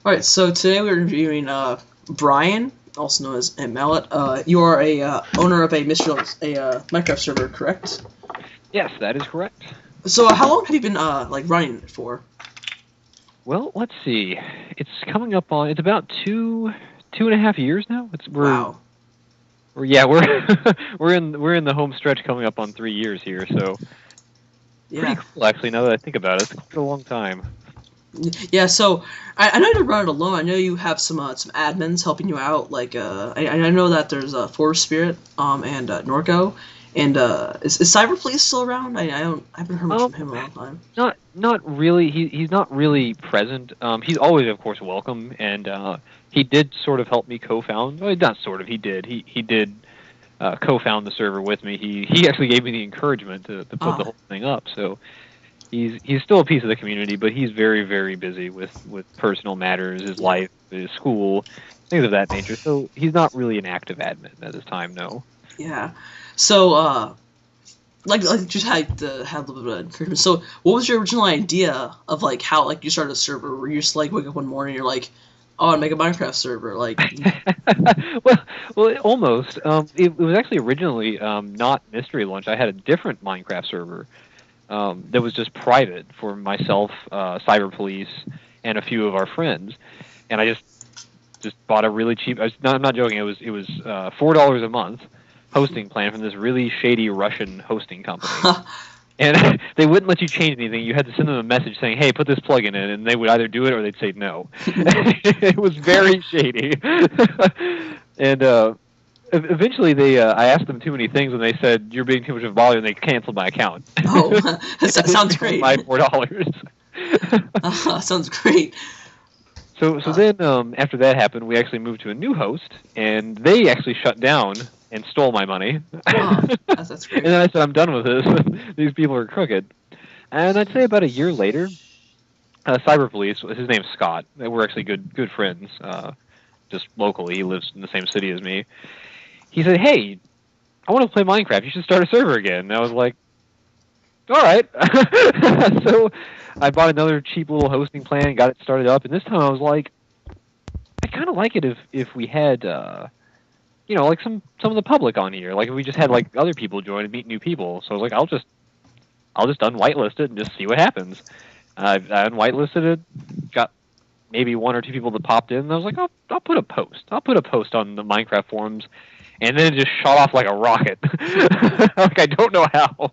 Alright, so today we're interviewing Bryan, also known as Impmallet. You are a owner of a Minecraft server, correct? Yes, that is correct. So how long have you been running it for? Well, let's see. It's coming up on. It's about two and a half years now. Wow. We're we're in the home stretch coming up on 3 years here. So Yeah. pretty cool, actually. Now that I think about it, it's quite a long time. Yeah. So I know you don't run it alone. I know you have some admins helping you out. I know that there's Forest Spirit and Norco. And is Cyber Police still around? I haven't heard much from him in a long time. Not really. He's not really present. He's always, of course, welcome, and he did sort of help me co-found. Well, not sort of. He did. He did co-found the server with me. He actually gave me the encouragement to put the whole thing up. So he's still a piece of the community, but he's very, very busy with personal matters, his life, his school, things of that nature. So he's not really an active admin at this time. No. Yeah. So just had to have a little bit of encouragement. So what was your original idea of how you started a server? Were you just wake up one morning and you're like, oh, I'll make a Minecraft server? well, almost. It was actually originally not Mystery Launch. I had a different Minecraft server that was just private for myself, Cyber Police, and a few of our friends. And I just bought a really cheap. I'm not joking. It was $4 a month hosting plan from this really shady Russian hosting company. And they wouldn't let you change anything. You had to send them a message saying, hey, put this plugin in, and they would either do it or they'd say no. It was very shady. And eventually I asked them too many things, and they said, you're being too much of a bother, and they canceled my account. Oh, that sounds great. My $4. Sounds great. So then after that happened, we actually moved to a new host, and they actually shut down and stole my money. That's great. And then I said, I'm done with this. These people are crooked. And I'd say about a year later, Cyber Police, his name's Scott. We're actually good friends, just locally. He lives in the same city as me. He said, hey, I want to play Minecraft. You should start a server again. And I was like, all right. So I bought another cheap little hosting plan, got it started up, and this time I was like, I kind of like it if we had, like some of the public on here. Like if we just had other people join and meet new people. So I was like, I'll just unwhitelist it and just see what happens. I unwhitelisted it, got maybe one or two people that popped in, and I was like, I'll put a post. I'll put a post on the Minecraft forums, and then it just shot off like a rocket. I don't know how.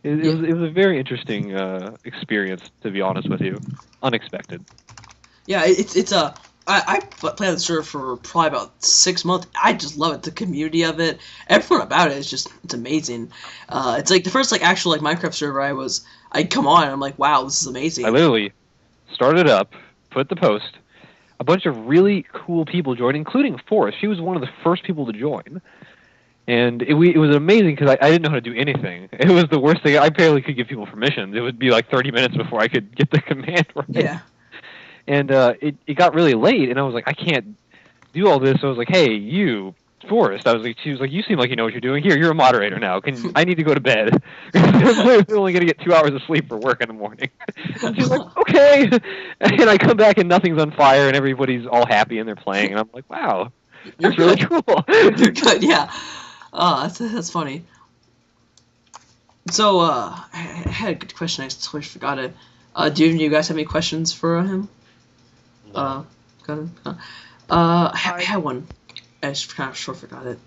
It was a very interesting experience, to be honest with you. Unexpected. Yeah, I played the server for probably about 6 months. I just love it. The community of it, everyone about it it's amazing. It's like the first actual Minecraft server I'd come on and I'm like, wow, this is amazing. I literally started up, put the post, a bunch of really cool people joined, including Forrest. She was one of the first people to join. And it was amazing because I didn't know how to do anything. It was the worst thing. I barely could give people permissions. It would be like 30 minutes before I could get the command right. Yeah. And it got really late, and I was like, I can't do all this. So I was like, hey, you, Forrest. She was like, you seem like you know what you're doing. Here, you're a moderator now. I need to go to bed. I'm only going to get 2 hours of sleep for work in the morning. And she's like, okay. And I come back and nothing's on fire, and everybody's all happy and they're playing. And I'm like, wow, that's really cool. You're good, yeah. Oh, that's funny. So, I had a good question. I totally forgot it. Do you guys have any questions for him? Got it. I had one. I just kind of short forgot it.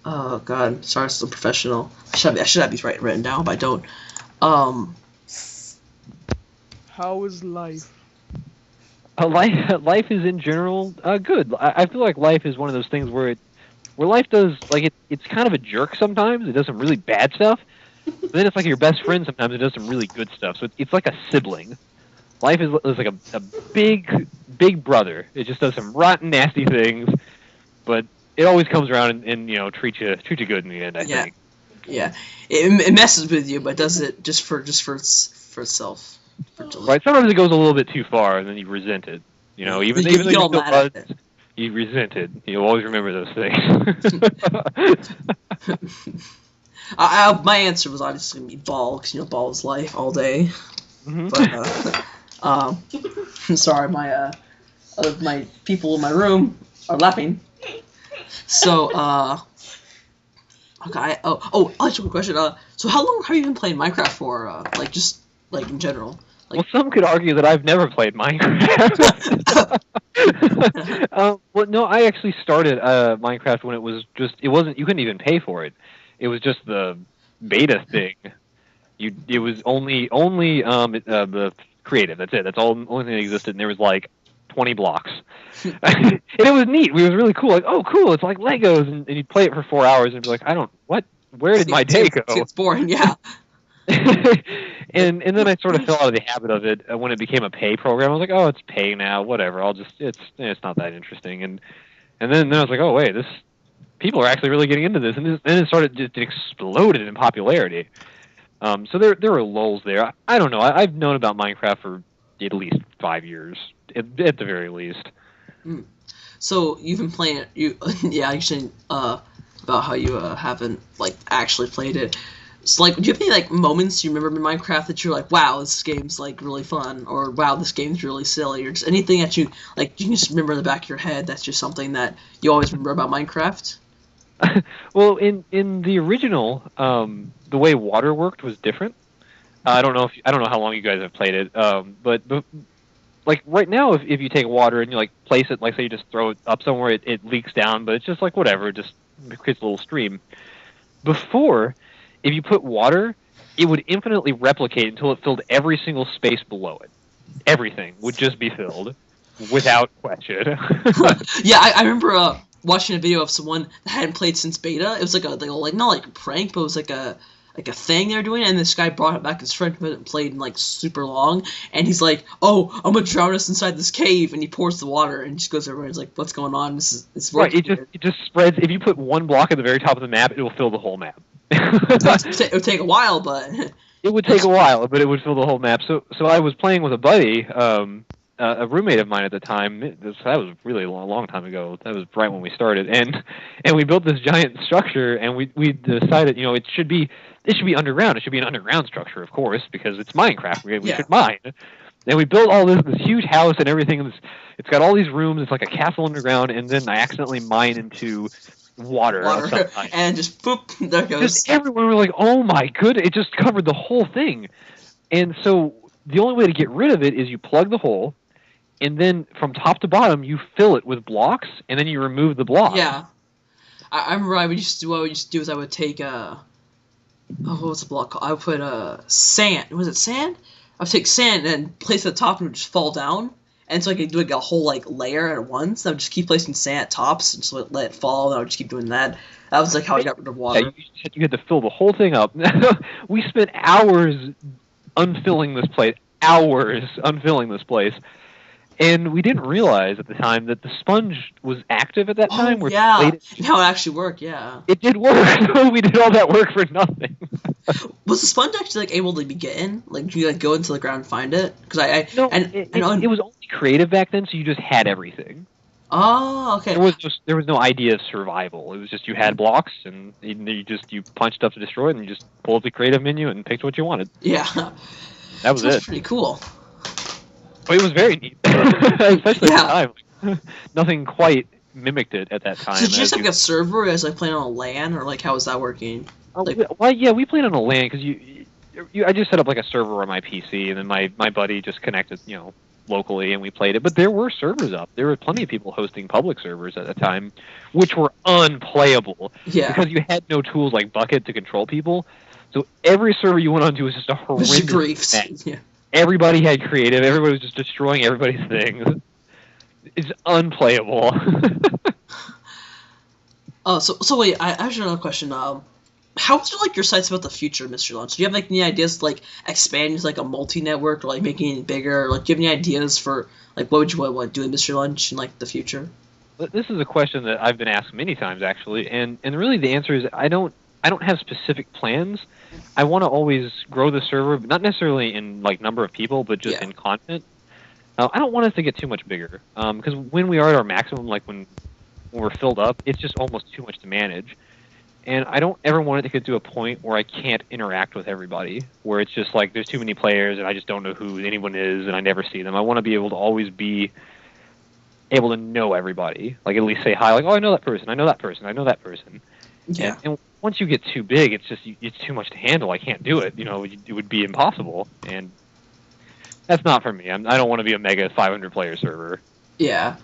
Oh God, sorry, it's unprofessional. I should have these written down, but I don't. How is life? Life is in general good. I feel like life is one of those things where life does it's kind of a jerk sometimes. It does some really bad stuff, but then it's like your best friend. Sometimes it does some really good stuff. So it's like a sibling. Life is like a big brother. It just does some rotten, nasty things, but it always comes around and treats you good in the end. I think. Yeah, it messes with you, but does it just for itself. Right. Sometimes it goes a little bit too far, and then you resent it. Even though you still buds, you resent it. You'll always remember those things. My answer was obviously gonna be ball, because ball is life all day. Mm-hmm. But Sorry, my people in my room are laughing. So, okay. I'll ask you a question. So how long have you been playing Minecraft for? Like just like in general. Like. Well, some could argue that I've never played Minecraft. Well, no, I actually started Minecraft when it wasn't, you couldn't even pay for it. It was just the beta thing. It was only the creative. That's it. That's all only thing that existed, and there was like 20 blocks, and it was neat. It was really cool. Like, oh, cool! It's like Legos, and you'd play it for 4 hours and be like, where did my day go? It's boring, yeah. and then I sort of fell out of the habit of it when it became a pay program. I was like, oh, it's pay now, whatever. It's not that interesting. And then I was like, oh wait, people are actually really getting into this, and then it started just exploded in popularity. So there were lulls there. I don't know. I've known about Minecraft for at least 5 years, at the very least. So you've been playing it. Yeah, actually, about how you haven't like actually played it. So like, do you have any like moments you remember in Minecraft that you're like, wow, this game's like really fun, or wow, this game's really silly, or just anything that you like you can just remember in the back of your head that's just something that you always remember about Minecraft? Well, in the original, the way water worked was different. I don't know how long you guys have played it, but like right now, if you take water and you like place it, like say you just throw it up somewhere, it leaks down, but it's just like whatever, it just creates a little stream. Before, if you put water, it would infinitely replicate until it filled every single space below it. Everything would just be filled without question. Yeah, I remember watching a video of someone that hadn't played since beta. It was like not like a prank, but it was like a thing they were doing, and this guy brought it back his friend who hadn't played in like super long, and he's like, "Oh, I'm gonna drown us inside this cave," and he pours the water and just goes everywhere. He's like, "What's going on? It's right." It just spreads. If you put one block at the very top of the map, it will fill the whole map. It would take a while, but it would take a while, but it would fill the whole map. So I was playing with a buddy, a roommate of mine at the time. That was really a long time ago. That was right when we started, and we built this giant structure, and we decided, it should be underground. It should be an underground structure, of course, because it's Minecraft. We should mine. And we built all this huge house and everything. It's got all these rooms. It's like a castle underground, and then I accidentally mine into water and just boop, there it goes. Just everyone were like, oh my goodness, it just covered the whole thing. And so the only way to get rid of it is you plug the hole, and then from top to bottom you fill it with blocks, and then you remove the blocks. Yeah, I remember what I used to do is I would take what was the block called? I would put sand. Was it sand? I would take sand and place it at the top, and it would just fall down. And so I could do like a whole like layer at once. I would just keep placing sand at tops and just let it fall, and I would just keep doing that. That was like how I got rid of water. Yeah, you had to fill the whole thing up. We spent hours unfilling this place. And we didn't realize at the time that the sponge was active at that time. Oh, yeah. How it actually worked, yeah. It did work. We did all that work for nothing. Was the sponge actually like able to be getting? Like, did you like go into the ground and find it? Because it was only creative back then, so you just had everything. Oh, okay. There was no idea of survival. It was just you had blocks, and you punched up to destroy it, and you just pulled up the creative menu and picked what you wanted. Yeah. That was it. That's pretty cool. But it was very neat, especially at the time. Nothing quite mimicked it at that time. So did you just have like a server as like playing on a LAN, or like how was that working? We played on a LAN because I just set up like a server on my PC, and then my buddy just connected, locally, and we played it. But there were servers up. There were plenty of people hosting public servers at the time, which were unplayable. Yeah. Because you had no tools like Bucket to control people. So every server you went onto was just a horrendous mess. Yeah. Everybody had creative. Everybody was just destroying everybody's things. It's unplayable. So wait, I have another question. How would you like your sites about the future of Mystery Lunch? Do you have like any ideas to, like expand into like a multi-network, or like making it bigger, or like do you have any ideas for like what would you want to do in Mystery Lunch in like the future? This is a question that I've been asked many times actually, and really the answer is I don't have specific plans. I want to always grow the server, but not necessarily in like number of people, but just in content. I don't want us to get too much bigger, because when we are at our maximum, like when we're filled up, it's just almost too much to manage. and I don't ever want it to get to a point where I can't interact with everybody, where it's just like there's too many players and I just don't know who anyone is and I never see them. I want to be able to always be able to know everybody, like at least say hi, like, oh, I know that person, I know that person, I know that person. Yeah. And once you get too big, it's too much to handle. I can't do it. It would be impossible, and that's not for me. I don't want to be a mega 500 player server. Yeah.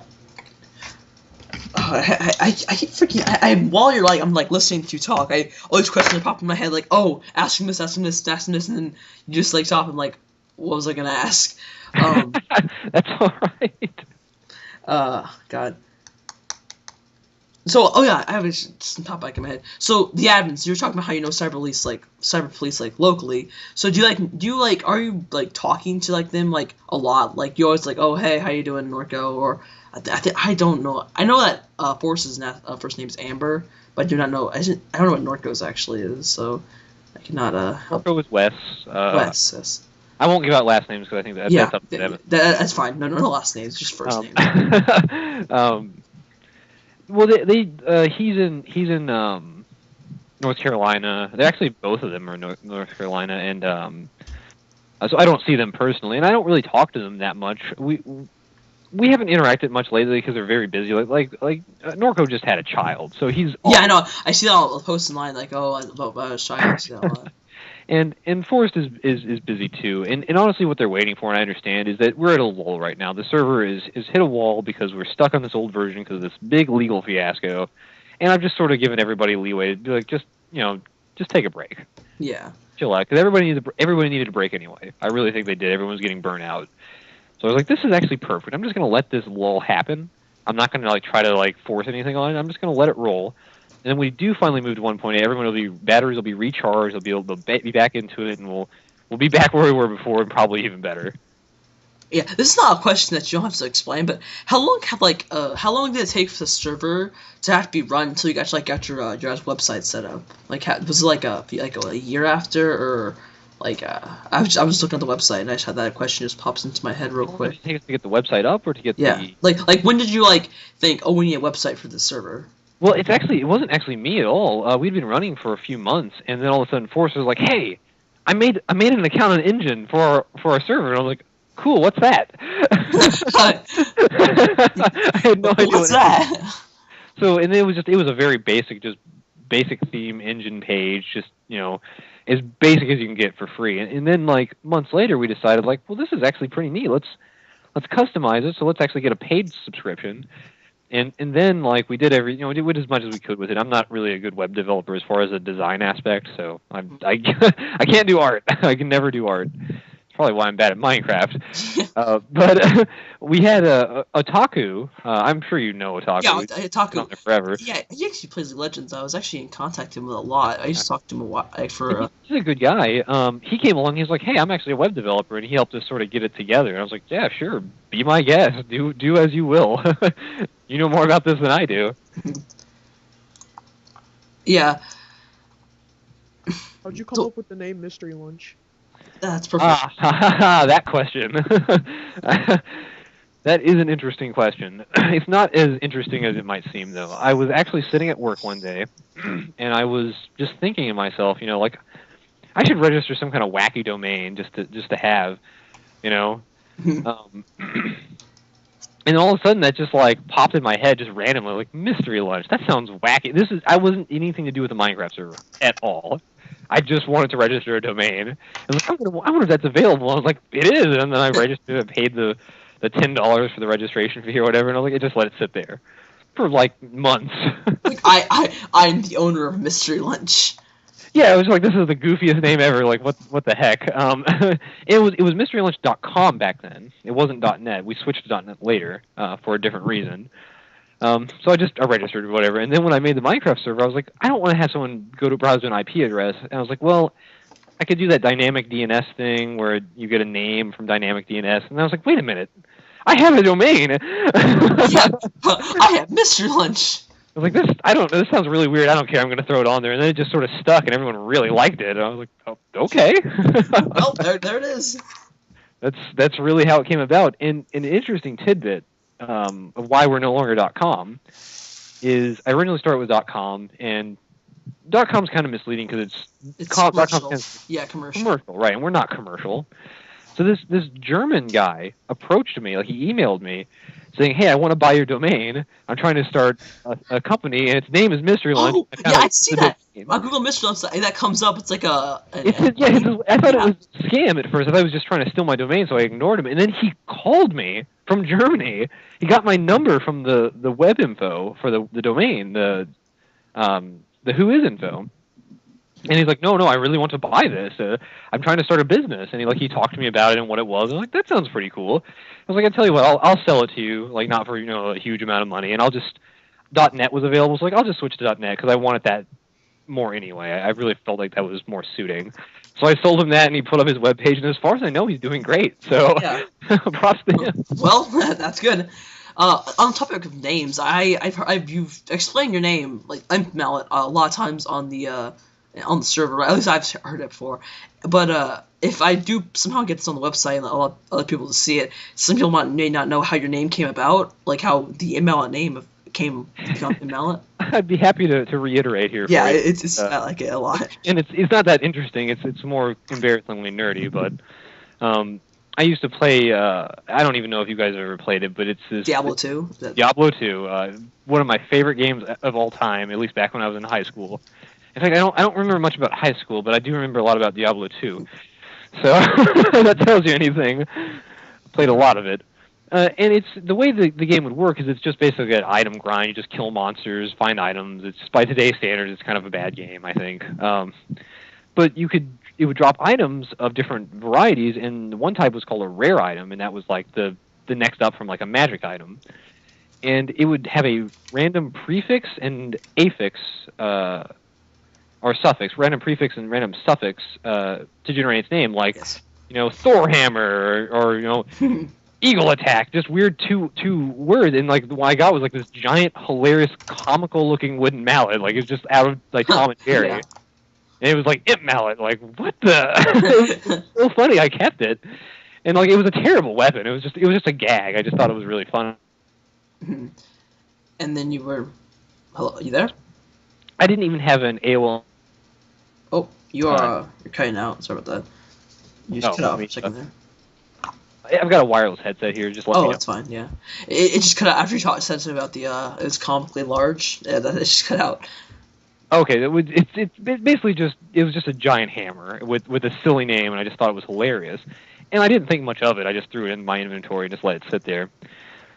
I keep freaking. While you're I'm listening to you talk. All these questions pop in my head, like, oh, ask him this, and then you just stop and what was I gonna ask? That's all right. God. So, oh yeah, I have some top back in my head. So the admins, you were talking about how you know cyber police locally. So are you talking to them a lot? Like you always oh, hey, how you doing, Norco? Or I don't know. I know that Force's first name is Amber, but I do not know. I don't know what Norco's actually is. So I cannot help. Norco was Wes. Wes, yes. I won't give out last names because I think that's up to them. That's fine. No last names, just first names. Well, he's in North Carolina. They're actually both of them are North Carolina, and so I don't see them personally, and I don't really talk to them that much. We haven't interacted much lately because they're very busy. Norco just had a child, so he's I know. I see that all posts online about his child. I see that a lot. And Forrest is busy too. And honestly, what they're waiting for, and I understand, is that we're at a lull right now. The server is hit a wall because we're stuck on this old version because of this big legal fiasco. And I've just sort of given everybody leeway to be just take a break. Yeah. Chill out, because everybody needed a break anyway. I really think they did. Everyone was getting burnt out. So I was like, this is actually perfect. I'm just going to let this lull happen. I'm not going to try to force anything on it. I'm just going to let it roll. And then we do finally move to 1.8. Batteries will be recharged. They'll be able to be back into it, and we'll be back where we were before, and probably even better. Yeah, this is not a question that you don't have to explain, but how long did it take for the server to have to be run until you got your website set up? Was it a year after, or I was looking at the website and I just had that question just pops into my head real quick. Did it take to get the website up, or to get the when did you think, oh, we need a website for the server? Well, it wasn't actually me at all. We'd been running for a few months, and then all of a sudden, Force was like, "Hey, I made an account on Engine for our server." And I was like, "Cool, what's that?" I had no idea. What's that? So, and it was a very basic theme engine page, just as basic as you can get for free. And then months later, we decided well, this is actually pretty neat. Let's customize it. So let's actually get a paid subscription. And then we did we did as much as we could with it. I'm not really a good web developer as far as a design aspect, so I can't do art. I can never do art. It's probably why I'm bad at Minecraft. But we had Otaku. I'm sure you know Otaku. Yeah, Otaku. Known him forever. Yeah, he actually plays League of Legends. I was actually in contact with him a lot. I used to talk to him a lot He's a good guy. He came along. He was like, "Hey, I'm actually a web developer," and he helped us sort of get it together. And I was like, "Yeah, sure. Be my guest. Do as you will." You know more about this than I do. Yeah. How'd you come up with the name Mystery Lunch? That's perfect. That question. That is an interesting question. It's not as interesting as it might seem, though. I was actually sitting at work one day, and I was just thinking to myself, I should register some kind of wacky domain just to have, And all of a sudden, that just popped in my head, just randomly, Mystery Lunch. That sounds wacky. I wasn't anything to do with the Minecraft server at all. I just wanted to register a domain. I was like, I wonder if that's available. I was like, it is. And then I registered and paid the $10 for the registration fee or whatever. And I was like, I just let it sit there for months. I'm the owner of Mystery Lunch. Yeah, it was this is the goofiest name ever. What the heck? It was mysterylunch.com back then. It wasn't .net. We switched to .net later for a different reason. So I registered or whatever. And then when I made the Minecraft server, I was like, I don't want to have someone go to browse an IP address. And I was like, well, I could do that dynamic DNS thing where you get a name from dynamic DNS. And I was like, wait a minute, I have a domain. Yeah, I have Mystery Lunch. I was like, I don't know, this sounds really weird. I don't care. I'm going to throw it on there. And then it just sort of stuck, and everyone really liked it. And I was like, oh, okay. Well, there it is. That's really how it came about. And an interesting tidbit of why we're no longer .com is I originally started with .com, and .com's kind of misleading because It's .com's commercial. kind of Yeah, commercial. commercial, right? And we're not commercial. So this German guy approached me, like he emailed me, saying, "Hey, I want to buy your domain. I'm trying to start a company, and its name is Mystery Lunch." Oh, yeah, I see that. On Google Mystery Lunch, that comes up. It's like a. I thought it was a scam at first. I thought he was just trying to steal my domain, so I ignored him. And then he called me from Germany. He got my number from the web info for the domain, the who is info. And he's like, no, I really want to buy this. I'm trying to start a business. And he talked to me about it and what it was. I'm like, that sounds pretty cool. I was like, I tell you what, I'll sell it to you, like not for a huge amount of money, and I'll just .net was available, so I'll just switch to .net because I wanted that more anyway. I really felt like that was more suiting. So I sold him that, and he put up his webpage, and as far as I know, he's doing great. So yeah. props to him. Well, that's good. On the topic of names, you've explained your name, like Impmallet, a lot of times on the server, right? At least I've heard it before. But if I do somehow get this on the website and allow other people to see it, some people may not know how your name came about, like how the Impmallet name became Impmallet. I'd be happy to reiterate here. Yeah, it's I like it a lot. And it's not that interesting. It's more embarrassingly nerdy, but I used to play. I don't even know if you guys have ever played it, but it's this Diablo 2. Diablo 2, one of my favorite games of all time, at least back when I was in high school. In fact, I don't remember much about high school, but I do remember a lot about Diablo 2. So that tells you anything. Played a lot of it. And it's the way the game would work is it's just basically an item grind. You just kill monsters, find items. It's by today's standards, it's kind of a bad game, I think. But it would drop items of different varieties, and one type was called a rare item, and that was like the next up from like a magic item. And it would have a random prefix and affix, or suffix, random prefix and random suffix to generate its name, like Thor hammer or eagle attack, just weird two words. And like what I got was like this giant, hilarious, comical looking wooden mallet, like it's just out of like Tom and Jerry. Yeah. And it was like Impmallet, like what the? It was so funny. I kept it, and like it was a terrible weapon. It was just a gag. I just thought it was really fun. And then you were, hello, are you there? I didn't even have an AOL. Oh, you're cutting out. Sorry about that. You just cut out for a second there. I've got a wireless headset here. Just let me know. That's fine. Yeah, it just cut out after you said something about the it's comically large. Yeah, that just cut out. Okay, it's basically it was just a giant hammer with a silly name, and I just thought it was hilarious. And I didn't think much of it. I just threw it in my inventory and just let it sit there.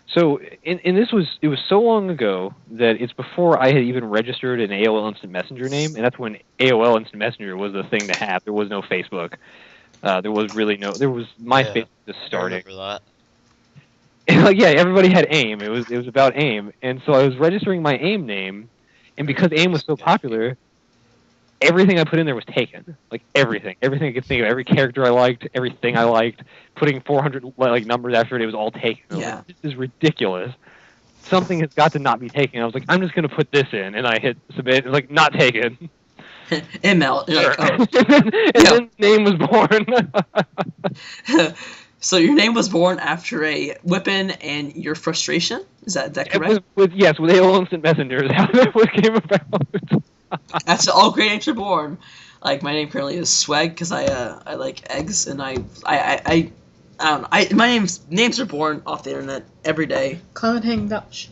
So, and it was so long ago that it's before I had even registered an AOL Instant Messenger name, and that's when AOL Instant Messenger was the thing to have. There was no Facebook. There was MySpace just starting. I remember that. And like, yeah, everybody had AIM. It was about AIM, and so I was registering my AIM name, and because AIM was so popular, everything I put in there was taken. Like everything I could think of, every character I liked, everything I liked, putting 400 like numbers after it was all taken. Yeah, like, this is ridiculous. Something has got to not be taken. I was like, I'm just gonna put this in, and I hit submit. It was like not taken. ML. Sure. And then name was born. So your name was born after a whipping and your frustration? Is that correct? With AOL Instant Messenger is how that came about. That's all great names are born. Like my name currently is Swag because I like eggs, and I don't know. My names are born off the internet every day. Can't hang Dutch.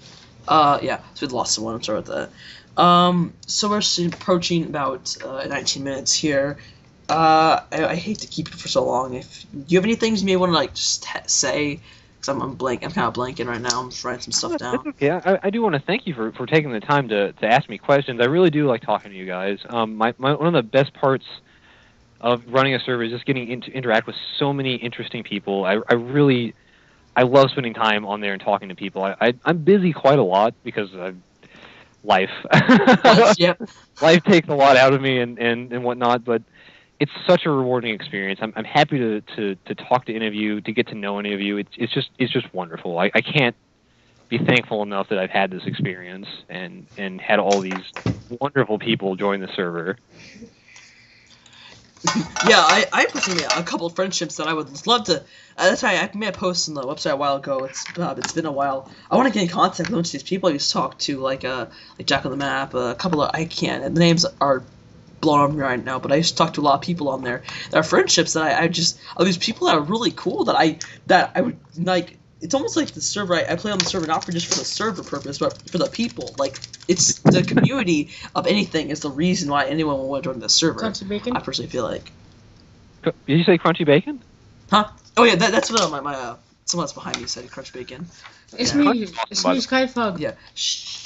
Yeah. So we lost someone. I'm sorry about that. So we're approaching about 19 minutes here. I hate to keep it for so long. Do you have any things you may want to like just say? Because I'm blank. I'm kind of blanking right now. I'm just writing some stuff down. That's okay. I do want to thank you for taking the time to ask me questions. I really do like talking to you guys. One of the best parts of running a server is just getting to interact with so many interesting people. I love spending time on there and talking to people. I'm busy quite a lot because life. Yep. Life takes a lot out of me and whatnot, but it's such a rewarding experience. I'm happy to talk to any of you, to get to know any of you. It's just wonderful. I can't be thankful enough that I've had this experience and had all these wonderful people join the server. Yeah, I personally made a couple of friendships that I would love to. That's why I made a post on the website a while ago. It's been a while. I want to get in contact with a bunch of these people I used to talk to, like Jack on the Map, a couple of I can't. The names are blown up right now, but I used to talk to a lot of people on there. There are friendships that I just these people that are really cool that I would like. It's almost like the server I play on the server not for just for the server purpose, but for the people. Like it's the community of anything is the reason why anyone will want to join the server. Crunchy bacon? I personally feel like. Did you say crunchy bacon? Huh? Oh yeah, that's what my someone that's behind me said. Crunch bacon. It's Yeah. me. It's me, Skyfog. Yeah. Shh.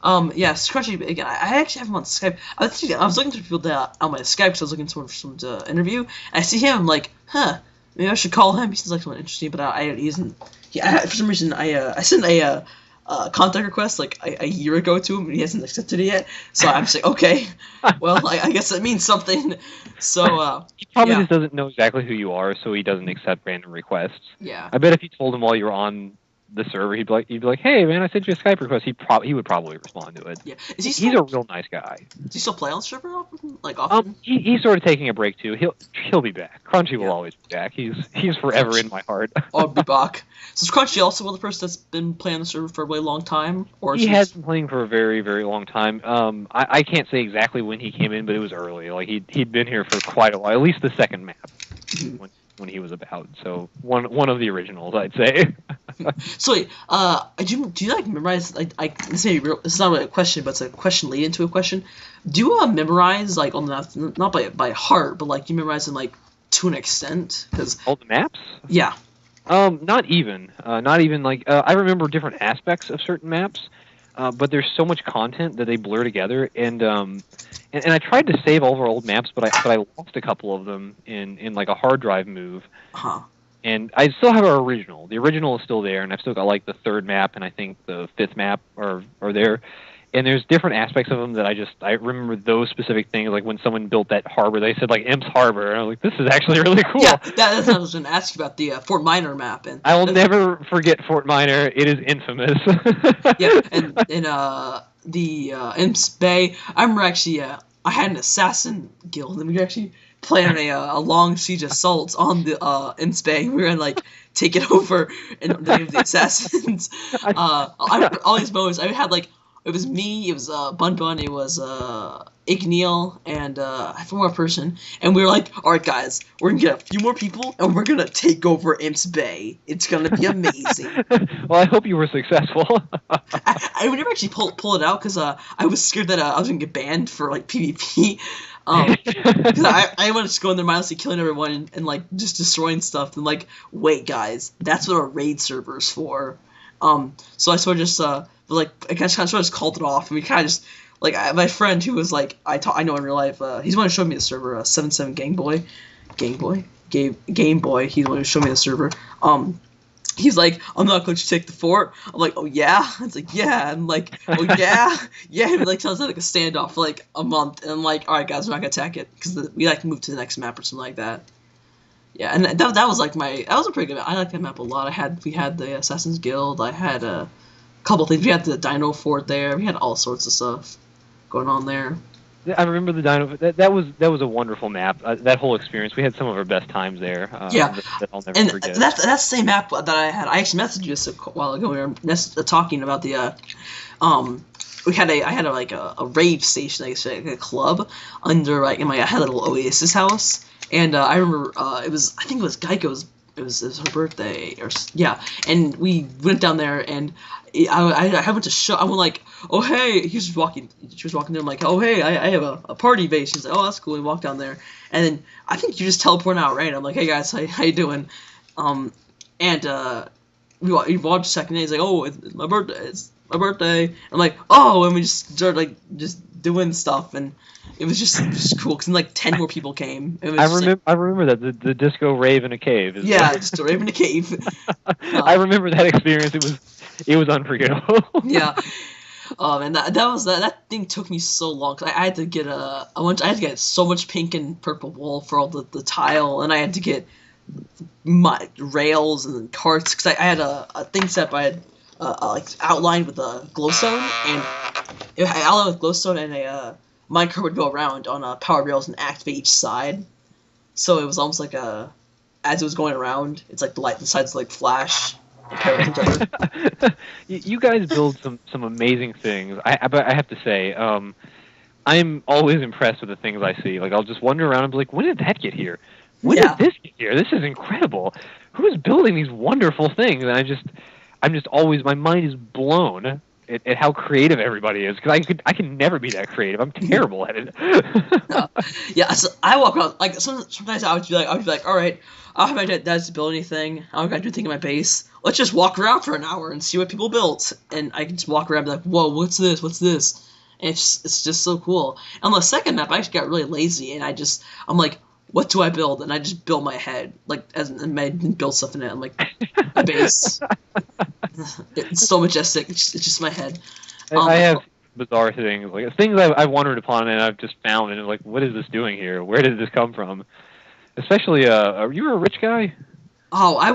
Yes, Crunchy Bacon. I actually have him on Skype. I was looking through people that on my Skype because I was looking for someone to interview, and I see him. I'm like, huh, maybe I should call him. He seems like someone interesting, but he isn't. For some reason, I sent a contact request like a year ago to him, and he hasn't accepted it yet. So I'm just like, okay, well, I guess that means something. So He probably yeah. just doesn't know exactly who you are, so he doesn't accept random requests. Yeah. I bet if you told him while you were on the server, he'd be like, "Hey, man, I sent you a Skype request." He would probably respond to it. Yeah. He's a real nice guy. Does he still play on the server often? Like often? He's sort of taking a break too. He'll be back. Crunchy will Yeah. always be back. He's forever in my heart. Or be back. So is Crunchy also one of the person that's been playing the server for a really long time? Or He has been playing for a very, very long time. I can't say exactly when he came in, but it was early. Like he'd been here for quite a while, at least the second map when he was about. So one of the originals, I'd say. So wait, do you like memorize this is not really a question, but it's a question lead into a question. Do you memorize like on the not by heart, but like you memorize them like to an extent? Because All the maps? yeah, Not even like I remember different aspects of certain maps, but there's so much content that they blur together, and I tried to save all of our old maps, but I lost a couple of them in like a hard drive move. huh? And I still have our original. The original is still there, and I've still got like the third map and I think the fifth map are there. And there's different aspects of them that I remember those specific things. Like when someone built that harbor, they said like Imp's Harbor, and I was like, this is actually really cool. Yeah, that's what I was going to ask you about the Fort Minor map. And I will never forget Fort Minor. It is infamous. yeah, and in the Imps Bay, I remember actually I had an assassin guild, and we were actually planning a long siege assault on the Imps Bay. We were gonna like take it over and the name of the assassins. I remember all these moments. I had like it was me, it was Bun Bun, it was Igneal, and one more person, and we were like, all right, guys, we're gonna get a few more people, and we're gonna take over Imps Bay. It's gonna be amazing. Well, I hope you were successful. I would never actually pull it out because I was scared that I was gonna get banned for like PvP. Because I wanted to go in there mindlessly killing everyone and like just destroying stuff. And like, wait, guys, that's what a raid server's for. So I sort of just like I kind of just called it off, and we kind of just like my friend who was like I know in real life, he's the one who showed me the server, 77 Game Boy. He's the one who showed me the server. He's like, I'm not going to take the fort. I'm like, oh yeah? It's like, yeah. I'm like, oh yeah? Yeah. And like, sounds like a standoff for like a month. And I'm like, all right, guys, we're not going to attack it. Because we like move to the next map or something like that. Yeah, and that was like that was a pretty good map. I like that map a lot. We had the Assassin's Guild. I had a couple things. We had the Dino Fort there. We had all sorts of stuff going on there. I remember the Dino. That was a wonderful map. That whole experience. We had some of our best times there. Yeah, that I'll never and forget. that's the same map that I had. I actually messaged you just a while ago. We were talking about the I had a rave station, like a club under like I had a little Oasis house, and I remember I think it was Geico's. It was her birthday, and we went down there, and I went to show. I went like, oh hey, she was walking there. I'm like, oh hey, I have a party base. She's like, oh that's cool. We walked down there, and then I think you just teleport out, right? I'm like, hey guys, how you doing? And we walked a second, and he's like, oh it's my birthday. It's my birthday. I'm like, oh, and we just started like just doing stuff, and it was just cool because like 10 more people came. It was I remember that the disco rave in a cave. Just a rave in a cave. I remember that experience. It was unforgettable. Yeah. And that thing took me so long because I had to get I had to get so much pink and purple wool for all the tile, and I had to get my rails and carts because I had a thing set up. I had like outlined with a glowstone, and I outlined with glowstone, and a minecart would go around on power rails and activate each side. So it was almost like as it was going around, it's like the sides like flash and pair with each other. You guys build some amazing things. But I have to say, I'm always impressed with the things I see. Like I'll just wander around and be like, when did that get here? When Yeah. did this get here? This is incredible. Who is building these wonderful things? And I'm just always, my mind is blown at how creative everybody is. Because I can never be that creative. I'm terrible at it. Yeah, so I walk around like sometimes I would be like, all right, I don't have my dad's to build anything. I don't got to do anything in my base. Let's just walk around for an hour and see what people built. And I can just walk around and be like, whoa, what's this? What's this? And it's just so cool. On the second map, I actually got really lazy and I'm like, what do I build? And I just build my head, like and I didn't build stuff in it. I'm like, my base. It's so majestic. It's just my head. I have bizarre things, like things I've wandered upon and I've just found, and like, what is this doing here? Where did this come from? Especially, you were a rich guy? Oh, I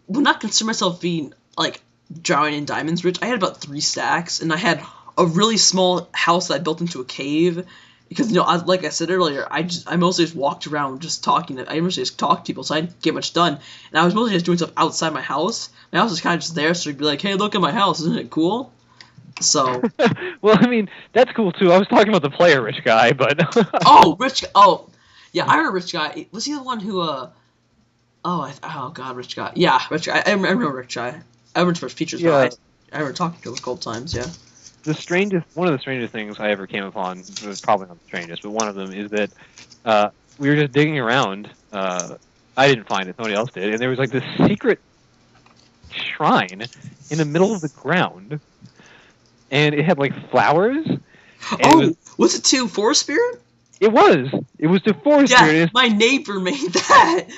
would not consider myself being like drowning in diamonds rich. I had about 3 stacks, and I had a really small house that I built into a cave. Because like I said earlier, I mostly just walked around just talking. I mostly just talked to people, so I didn't get much done. And I was mostly just doing stuff outside my house. My house was kind of just there, so you'd be like, "Hey, look at my house, isn't it cool?" So. Well, I mean, that's cool too. I was talking about the player rich guy, but. Oh, rich guy. Oh, yeah, I heard rich guy. Was he the one who oh god, rich guy. Yeah, rich guy. I remember rich guy. I remember his features. Yeah. But I remember talking to him a couple times. Yeah. One of the strangest things I ever came upon, it was probably not the strangest, but one of them is that we were just digging around. I didn't find it, somebody else did, and there was like this secret shrine in the middle of the ground, and it had like flowers. And was it to Forest Spirit? It was. It was to Forest Spirit. My neighbor made that.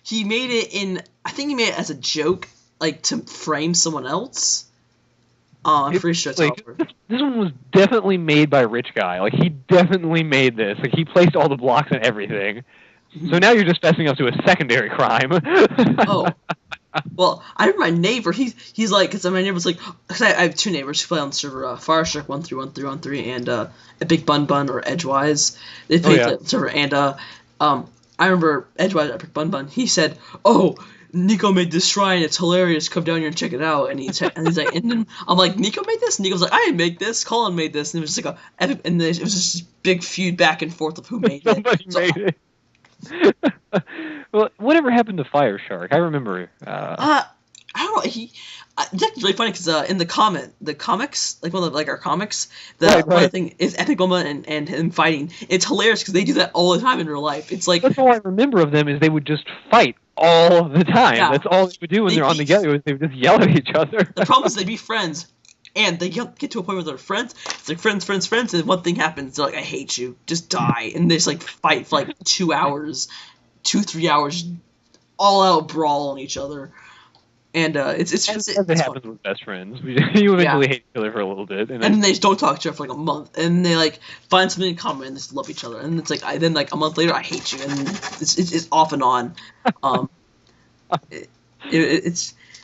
He made it I think he made it as a joke, like to frame someone else. I'm pretty sure it's like, this one was definitely made by a rich guy. Like, he definitely made this. Like, he placed all the blocks and everything. So now you're just fessing up to a secondary crime. Oh. Well, I remember my neighbor, he's like, because my neighbor's like, because I have 2 neighbors who play on the server, Fireshark 1311313 and a Big Bun Bun or Edgewise. They play the server, and I remember Edgewise, Big Bun Bun, he said, "Oh, Nico made this shrine, it's hilarious, come down here and check it out." And he's like, and then I'm like, "Nico made this?" And Nico's like, "I didn't make this, Colin made this." And it was just like and it was just this big feud back and forth of who made Somebody made it. Well, whatever happened to Fire Shark? I remember. I don't know. That's really funny because in the comics, like one of our comics, one thing is Epic Woman and him fighting. It's hilarious because they do that all the time in real life. It's like that's all I remember of them is they would just fight all the time. Yeah. That's all they would do when they're on together. Was they would just yell at each other. The problem is they'd be friends, and they get to a point where they're friends. It's like friends, and one thing happens. They're like, "I hate you, just die," and they just like fight for like 2 hours, 3 hours, all out brawl on each other. And it's as it happens with best friends. You eventually hate each other for a little bit, and then they just don't talk to each other for like a month, and they like find something in common and just love each other. And it's like then like a month later, I hate you, and it's off and on. And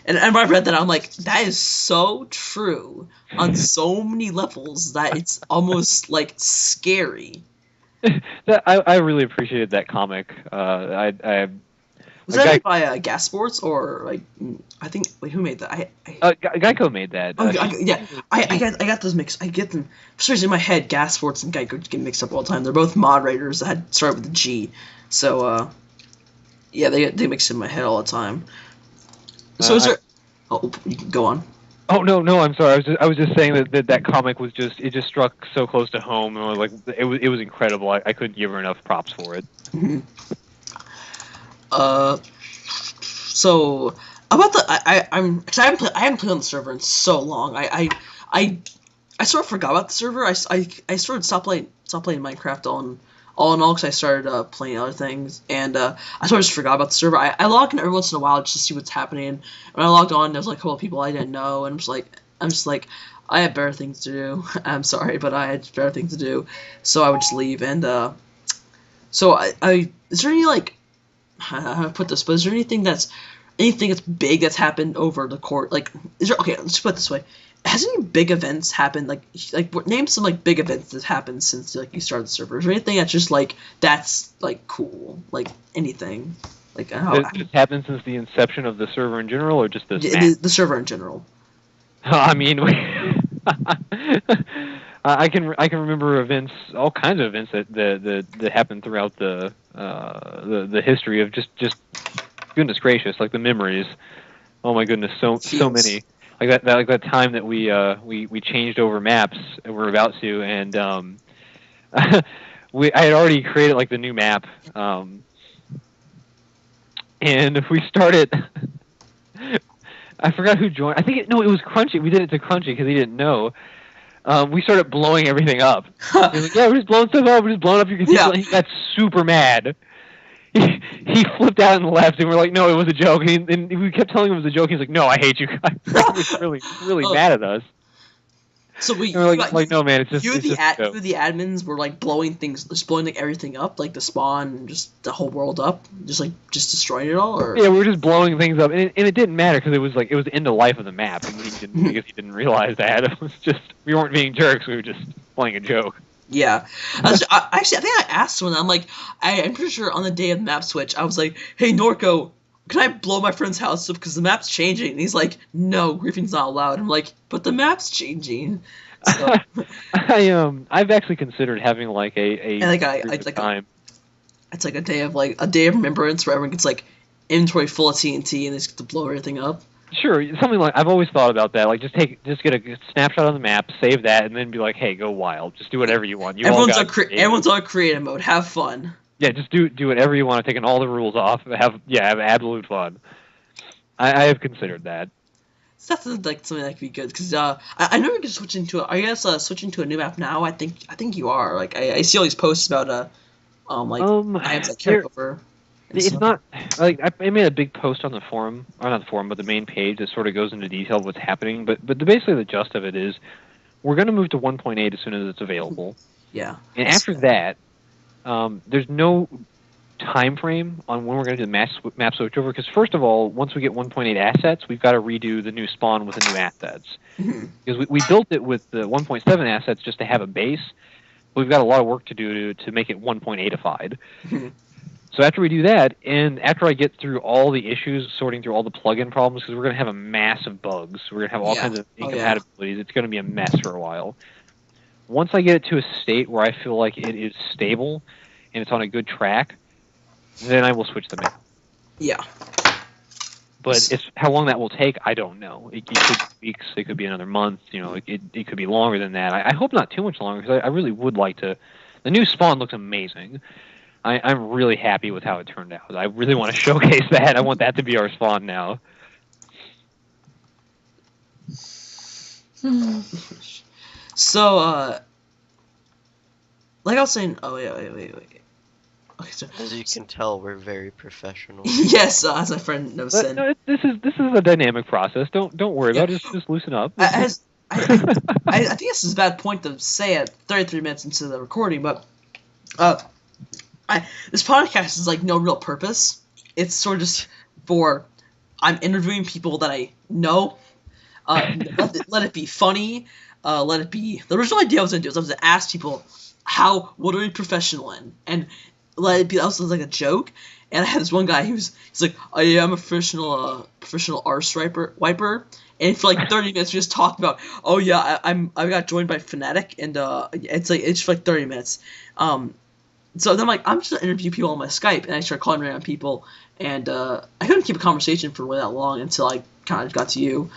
when I read that, I'm like, that is so true on so many levels that it's almost like scary. I really appreciated that comic. Was that made by Gas Sports or like I think who made that? Geico made that. I got those mixed. I get them for some reason in my head. Gas Sports and Geico get mixed up all the time. They're both moderators that had started with a G. So they mix in my head all the time. So is there? Oh, you can go on. Oh no! I'm sorry. I was just saying that comic was just struck so close to home, and like it was incredible. I couldn't give her enough props for it. Mm-hmm. So about the I haven't played on the server in so long. I sort of forgot about the server. I sort of stopped playing Minecraft all in all because I started playing other things, and I sort of just forgot about the server. I log in every once in a while just to see what's happening. And when I logged on, there was like a couple of people I didn't know, and I'm just like I had better things to do. I'm sorry, but I had better things to do, so I would just leave. And so I is there any like how to put this? But is there anything that's big that's happened over the court? Like, is there? Okay, let's put it this way: has any big events happened? Name some like big events that happened since like you started the servers, or anything that's just like that's like cool, like anything, like It's happened since the inception of the server in general, or just this map? the server in general. I mean, I can remember events, all kinds of events that happened throughout the history of just goodness gracious, like the memories. Oh my goodness, so many. Like that time that we changed over maps, and we're about to, and I had already created like the new map, and if we started. I forgot who joined. I think it was Crunchy. We did it to Crunchy because he didn't know. We started blowing everything up. He was like, yeah, we're just blowing stuff up. We're just blowing up your cathedral. And he got super mad. He flipped out and left, and we're like, no, it was a joke. And we kept telling him it was a joke. He's like, no, I hate you guys. He was really mad at us. So we were like, no, man, it's just the admins were like blowing like everything up, like the spawn, just the whole world up, just destroying it all. Or? Yeah, we were just blowing things up, and it didn't matter because it was the end of life of the map, and because he didn't realize that. It was just we weren't being jerks. We were just playing a joke. Yeah, I think I asked someone. I'm like, I'm pretty sure on the day of the map switch, I was like, hey Norco, can I blow my friend's house up because the map's changing? And he's like, no, griefing's not allowed. I'm like, but the map's changing. So. I've actually considered having like time. It's like a day of remembrance where everyone gets like inventory full of TNT and they just get to blow everything up. Sure, something like I've always thought about that. Like just get a snapshot of the map, save that, and then be like, hey, go wild. Just do whatever you want. Everyone's on creative mode. Have fun. Yeah, just do whatever you want, taking all the rules off. Have absolute fun. I have considered that. So that's like something that could be good because I know you're switching to. Are you guys switching to a new map now? I think you are. Like I see all these posts about items that carry over. It's not like I made a big post on the forum, or not the forum, but the main page that sort of goes into detail of what's happening. But basically the gist of it is we're going to move to 1.8 as soon as it's available. Yeah. And after that, there's no time frame on when we're going to do the map switchover, because first of all, once we get 1.8 assets, we've got to redo the new spawn with the new assets. Because we built it with the 1.7 assets just to have a base, but we've got a lot of work to do to make it 1.8ified. So after we do that, and after I get through all the issues, sorting through all the plugin problems, because we're going to have a mass of bugs, we're going to have all kinds of incompatibilities, it's going to be a mess for a while. Once I get it to a state where I feel like it is stable and it's on a good track, then I will switch the map. Yeah. But how long that will take, I don't know. It could be weeks, it could be another month, it could be longer than that. I hope not too much longer, because I really would like to. The new spawn looks amazing. I'm really happy with how it turned out. I really want to showcase that. I want that to be our spawn now. So, like I was saying, wait. Okay, so, as you can tell, we're very professional. Yes, as my friend knows. No, this is a dynamic process. Don't worry about it. Just loosen up. I think this is a bad point to say at 33 minutes into the recording, but this podcast is like no real purpose. It's sort of just for I'm interviewing people that I know. Let it be funny. Let it be. The original idea I was gonna do is I was gonna ask people what are you professional in, and let it be. That was like a joke. And I had this one guy. He's like, oh yeah, I'm a professional arse wiper. And for like 30 minutes, we just talked about, oh yeah, I got joined by Fnatic, and it's for like 30 minutes. So then I'm just gonna interview people on my Skype, and I started calling around people, and I couldn't keep a conversation for that long until I kind of got to you,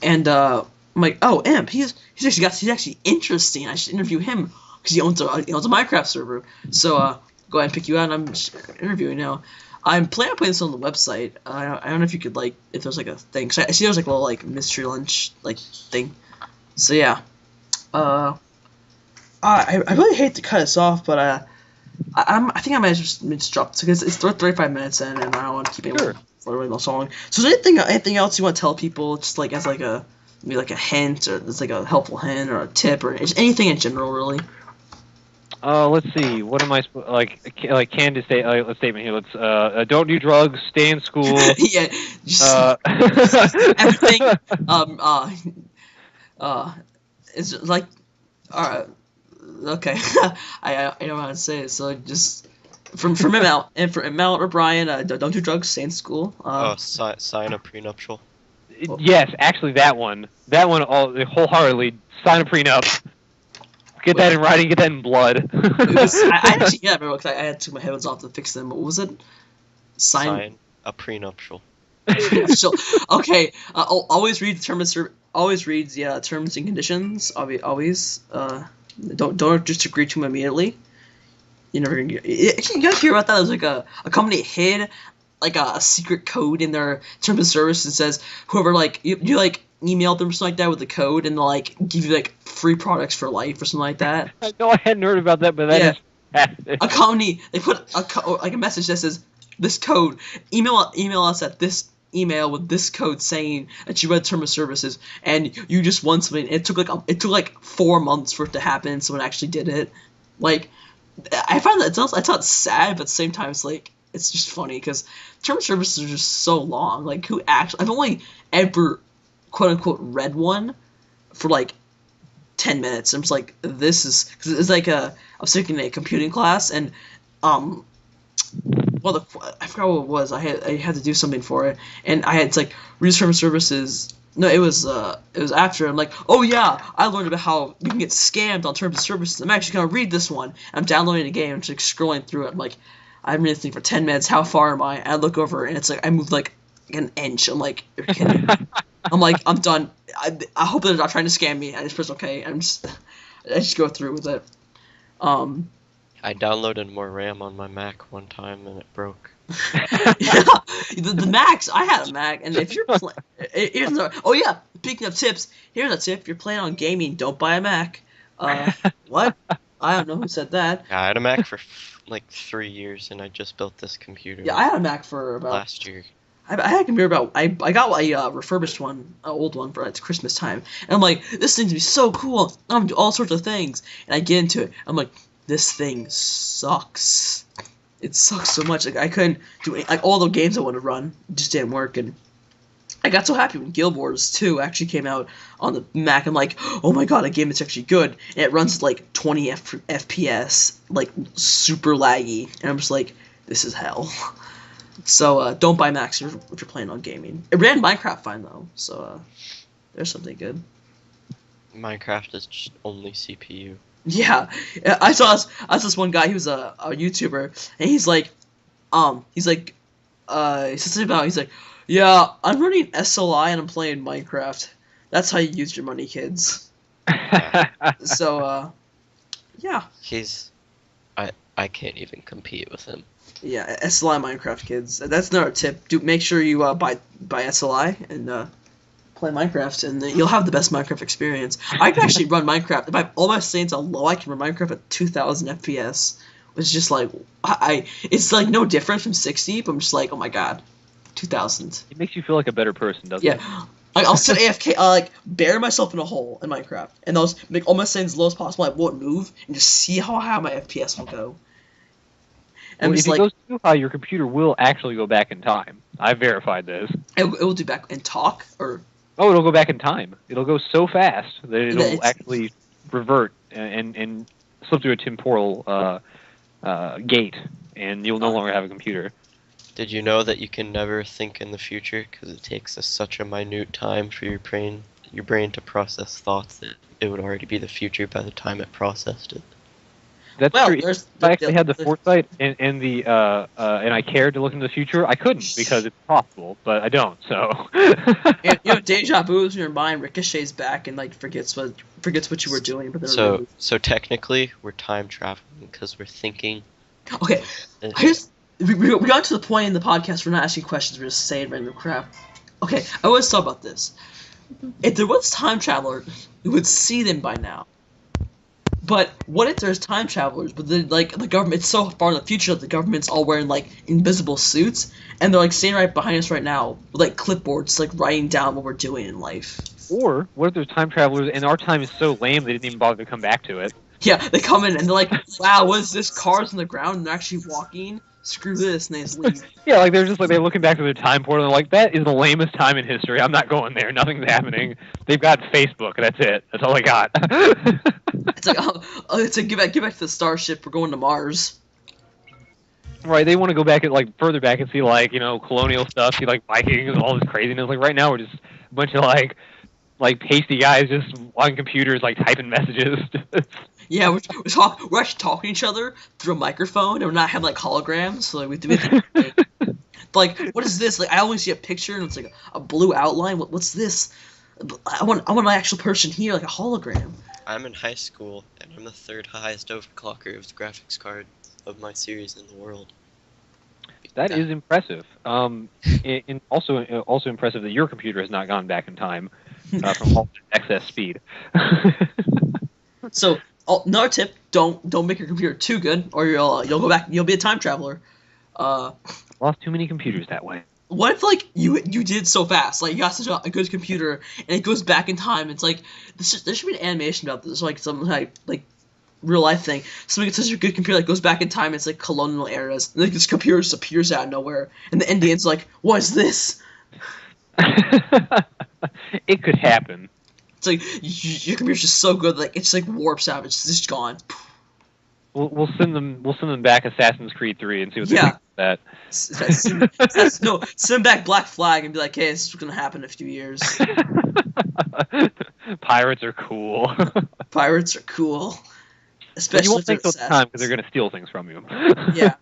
and I'm like, oh, Imp, he's actually interesting. I should interview him because he owns a Minecraft server. So go ahead and pick you out, and I'm just interviewing now. I'm planning on putting this on the website. I don't know if you could if there's like a thing. Cause I see there's like a little like mystery lunch thing. So yeah, I really hate to cut this off, but I think I might just drop it because it's 35 minutes in, and I don't want to keep it for so long. So is there anything else you want to tell people, just like as like maybe like a hint, or it's like a helpful hint or a tip, or just anything in general, really? Let's see. What am I like? Candace statement here. Let's don't do drugs. Stay in school. Yeah. Just everything. It's like, okay, I don't know how to say it. So just from Impmallet and for Impmallet or Bryan, don't do drugs. Stay in school. Sign a prenuptial. Yes, actually, that one all wholeheartedly sign a prenup. Get that in writing. Get that in blood. I actually remember because I had took my headphones off to fix them. What was it? Sign a prenuptial. So, okay, always read the terms. Always read the terms and conditions. Always. Don't just agree to them immediately. You're never gonna get. You guys hear about that? There's like a company hid like a secret code in their terms of service that says whoever like you like email them or something like that with the code and they'll like give you like free products for life or something like that. I know I hadn't heard about that, but that is fantastic. A company they put like a message that says this code email us at this email with this code saying that you read term of services and you just won something. It took like 4 months for it to happen. Someone actually did it. Like I find that it's not sad, but at the same time it's like it's just funny because term of services are just so long. Like who actually? I've only ever quote unquote read one for like 10 minutes. I'm just like this is because it's like I was taking a computing class and well, I forgot what it was. I had to do something for it, and I had to like read term of services. No, it was after. I'm like, oh yeah, I learned about how you can get scammed on terms of services. I'm actually gonna read this one. I'm downloading a game. I'm just like scrolling through it. I'm like, I'm reading this thing for 10 minutes. How far am I? And I look over, and it's like I moved like an inch. I'm like, you're kidding me. I'm like, I'm done. I hope they're not trying to scam me. I just press okay. I just go through with it. I downloaded more RAM on my Mac one time and it broke. Yeah, the Macs. I had a Mac, and if you're playing, oh yeah. Speaking of tips, here's a tip: if you're playing on gaming, don't buy a Mac. What? I don't know who said that. Yeah, I had a Mac for like 3 years, and I just built this computer. Yeah, I had a Mac for about last year. I had a computer about. I got a refurbished one, an old one for it's Christmas time, and I'm like, this thing's gonna be so cool. I'm gonna do all sorts of things, and I get into it. I'm like, this thing sucks. It sucks so much. Like I couldn't do like all the games I wanted to run just didn't work, and I got so happy when Guild Wars 2 actually came out on the Mac. I'm like, oh my god, a game that's actually good, and it runs at like 20 FPS, like super laggy, and I'm just like, this is hell. So don't buy Macs if you're playing on gaming. It ran Minecraft fine though, so there's something good. Minecraft is just only CPU. Yeah, I saw this one guy. He was a YouTuber, and he's like, he said something about. He's like, yeah, I'm running SLI and I'm playing Minecraft. That's how you use your money, kids. So, yeah. I can't even compete with him. Yeah, SLI Minecraft, kids. That's another tip. Make sure you buy SLI and play Minecraft, and you'll have the best Minecraft experience. I can actually run Minecraft. If I have all my settings on low, I can run Minecraft at 2,000 FPS. It's just like it's like no different from 60, but I'm just like, oh my god, 2,000. It makes you feel like a better person, doesn't it? Yeah. I'll sit AFK, like bury myself in a hole in Minecraft, and those make all my settings as low as possible. I won't move, and just see how high my FPS will go. And if it goes too high, your computer will actually go back in time. I verified this. It will do back and talk or. Oh, it'll go back in time. It'll go so fast that it'll actually revert and slip through a temporal gate, and you'll no longer have a computer. Did you know that you can never think in the future because it takes such a minute time for your brain to process thoughts that it would already be the future by the time it processed it? That's true. If I actually had the foresight and I cared to look into the future, I couldn't because it's possible, but I don't. So deja vu's in your mind ricochets back and like forgets what you were doing. But so technically, we're time traveling because we're thinking. Okay, we got to the point in the podcast we're not asking questions, we're just saying random crap. Okay, I always thought about this. If there was time travelers, we would see them by now. But what if there's time travelers, but then like the government, it's so far in the future that the government's all wearing like invisible suits, and they're like standing right behind us right now with like clipboards, like writing down what we're doing in life. Or what if there's time travelers and our time is so lame they didn't even bother to come back to it? Yeah, they come in and they're like, wow, what is this? Cars on the ground and they're actually walking. screw this, and they just leave. Yeah, like they're just like they're looking back to their time portal and like that is the lamest time in history. I'm not going there. Nothing's happening. They've got Facebook. That's it. That's all I got. It's like, it's like, get back to the starship. We're going to Mars. Right, they want to go back and like further back and see like colonial stuff, see like Vikings and all this craziness. Like right now we're just a bunch of like pasty guys just on computers like typing messages. Yeah, we're actually talking to each other through a microphone, and we're not having like holograms. So like like, what is this? Like I only see a picture and it's like a blue outline. What's this? I want my actual person here, like a hologram. I'm in high school, and I'm the third highest overclocker of the graphics card of my series in the world. That is impressive. Also impressive that your computer has not gone back in time from all the excess speed. So another tip: don't make your computer too good, or you'll go back. You'll be a time traveler. Lost too many computers that way. What if like you did so fast, like you got such a good computer, and it goes back in time? It's like there should be an animation about this, like some like real life thing. Something gets such a good computer that goes back in time. It's like colonial eras. And, like this computer just appears out of nowhere, and the Indians like, what is this? It could happen. It's like your computer's just so good, like it's like warps out. It's just gone. We'll send them back Assassin's Creed 3 and see what they think of that. Send back Black Flag and be like, hey, this is gonna happen in a few years. Pirates are cool. Pirates are cool. Especially you won't take those time because they're gonna steal things from you. Yeah.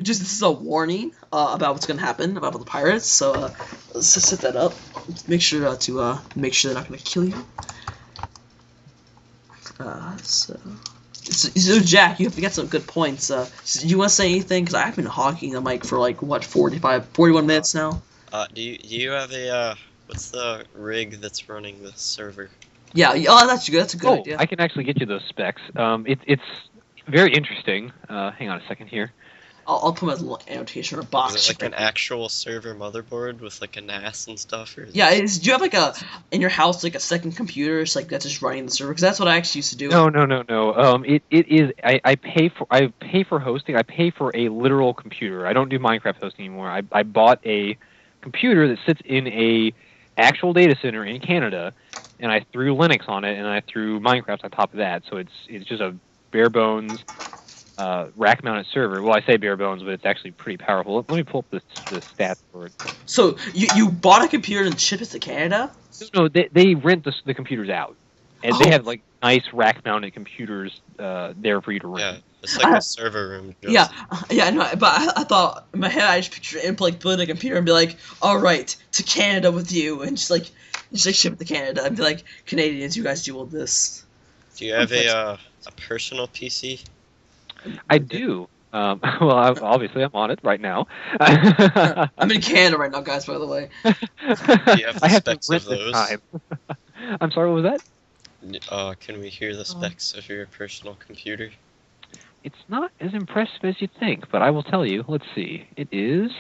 Just this is a warning about what's gonna happen about the pirates. So let's just set that up. Make sure to make sure they're not gonna kill you. So Jack, you got some good points. Do you want to say anything? Because I've been hogging the mic for like what 41 minutes now. Do you have a what's the rig that's running the server? Yeah. Oh, that's good. That's a good idea. I can actually get you those specs. It's very interesting. Hang on a second here. I'll put my little annotation or a box. Is it like an actual server motherboard with like a NAS and stuff? Or yeah, do you have like in your house like a second computer, it's like that's just running the server? Because that's what I actually used to do. No. It is. I pay for hosting. I pay for a literal computer. I don't do Minecraft hosting anymore. I bought a computer that sits in a actual data center in Canada, and I threw Linux on it, and I threw Minecraft on top of that. So it's just a bare bones rack-mounted server. Well, I say bare bones, but it's actually pretty powerful. Let me pull up the stats for it. So you bought a computer and shipped it to Canada? No, they rent the computers out, and they have like nice rack-mounted computers there for you to rent. Yeah, it's like a server room. Yeah, no, but I thought in my head I just pictured him like build a computer and be like, all right, to Canada with you, and just like ship it to Canada and be like, Canadians, you guys deal with this. Do you have a personal PC? I do. Well, obviously, I'm on it right now. I'm in Canada right now, guys, by the way. Do you have the specs of those? I'm sorry, what was that? Can we hear the specs of your personal computer? It's not as impressive as you think, but I will tell you. Let's see. It is...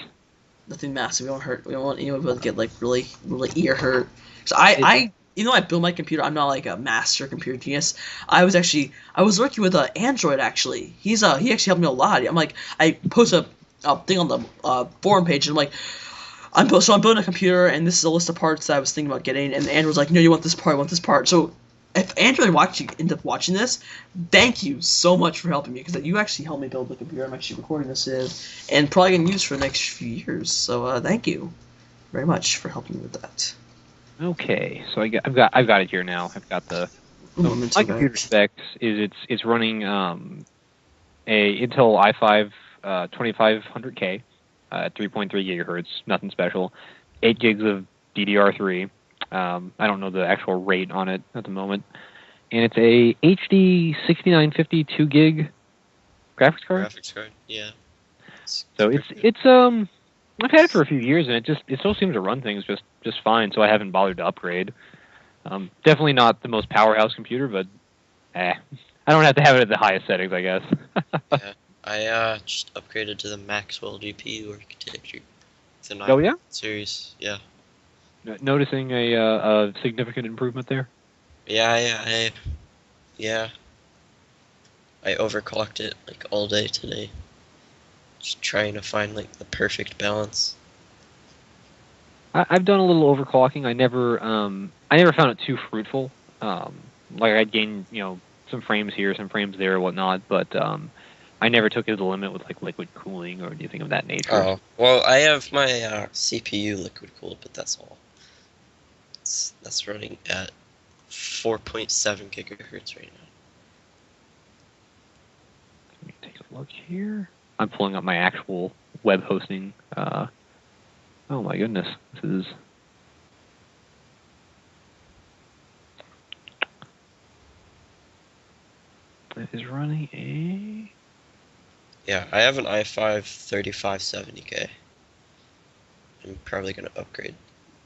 Nothing massive. We don't hurt. We don't want anyone to get like really ear hurt. So I even though I build my computer, I'm not like a master computer genius. I was working with Android actually. He actually helped me a lot. I post a thing on the forum page and I'm building a computer and this is a list of parts that I was thinking about getting, and Android was like, no, you want this part, I want this part. So if Android end up watching this, thank you so much for helping me, because you actually helped me build the computer I'm actually recording this in, and probably gonna use for the next few years. So thank you very much for helping me with that. Okay, so I've got it here now. I've got the my computer specs is it's running a Intel i5 2500K at 3.3 gigahertz, nothing special, 8 gigs of DDR3. I don't know the actual rate on it at the moment, and it's a HD 6950 2 gig graphics card. Graphics card, yeah. So it's I've had it for a few years, and it still seems to run things just fine. So I haven't bothered to upgrade. Definitely not the most powerhouse computer, but I don't have to have it at the highest settings, I guess. Yeah, I just upgraded to the Maxwell GPU architecture. It's an oh yeah, series, yeah. Noticing a significant improvement there. Yeah, I overclocked it like all day today. Just trying to find like the perfect balance. I've done a little overclocking. I never found it too fruitful. Like I'd gain, some frames here, some frames there, whatnot, but I never took it to the limit with like liquid cooling or anything of that nature. Oh, well, I have my CPU liquid cooled, but that's all. That's running at 4.7 gigahertz right now. Let me take a look here. I'm pulling up my actual web hosting. Oh my goodness, this is. It is running a. Yeah, I have an i5 3570K. I'm probably gonna upgrade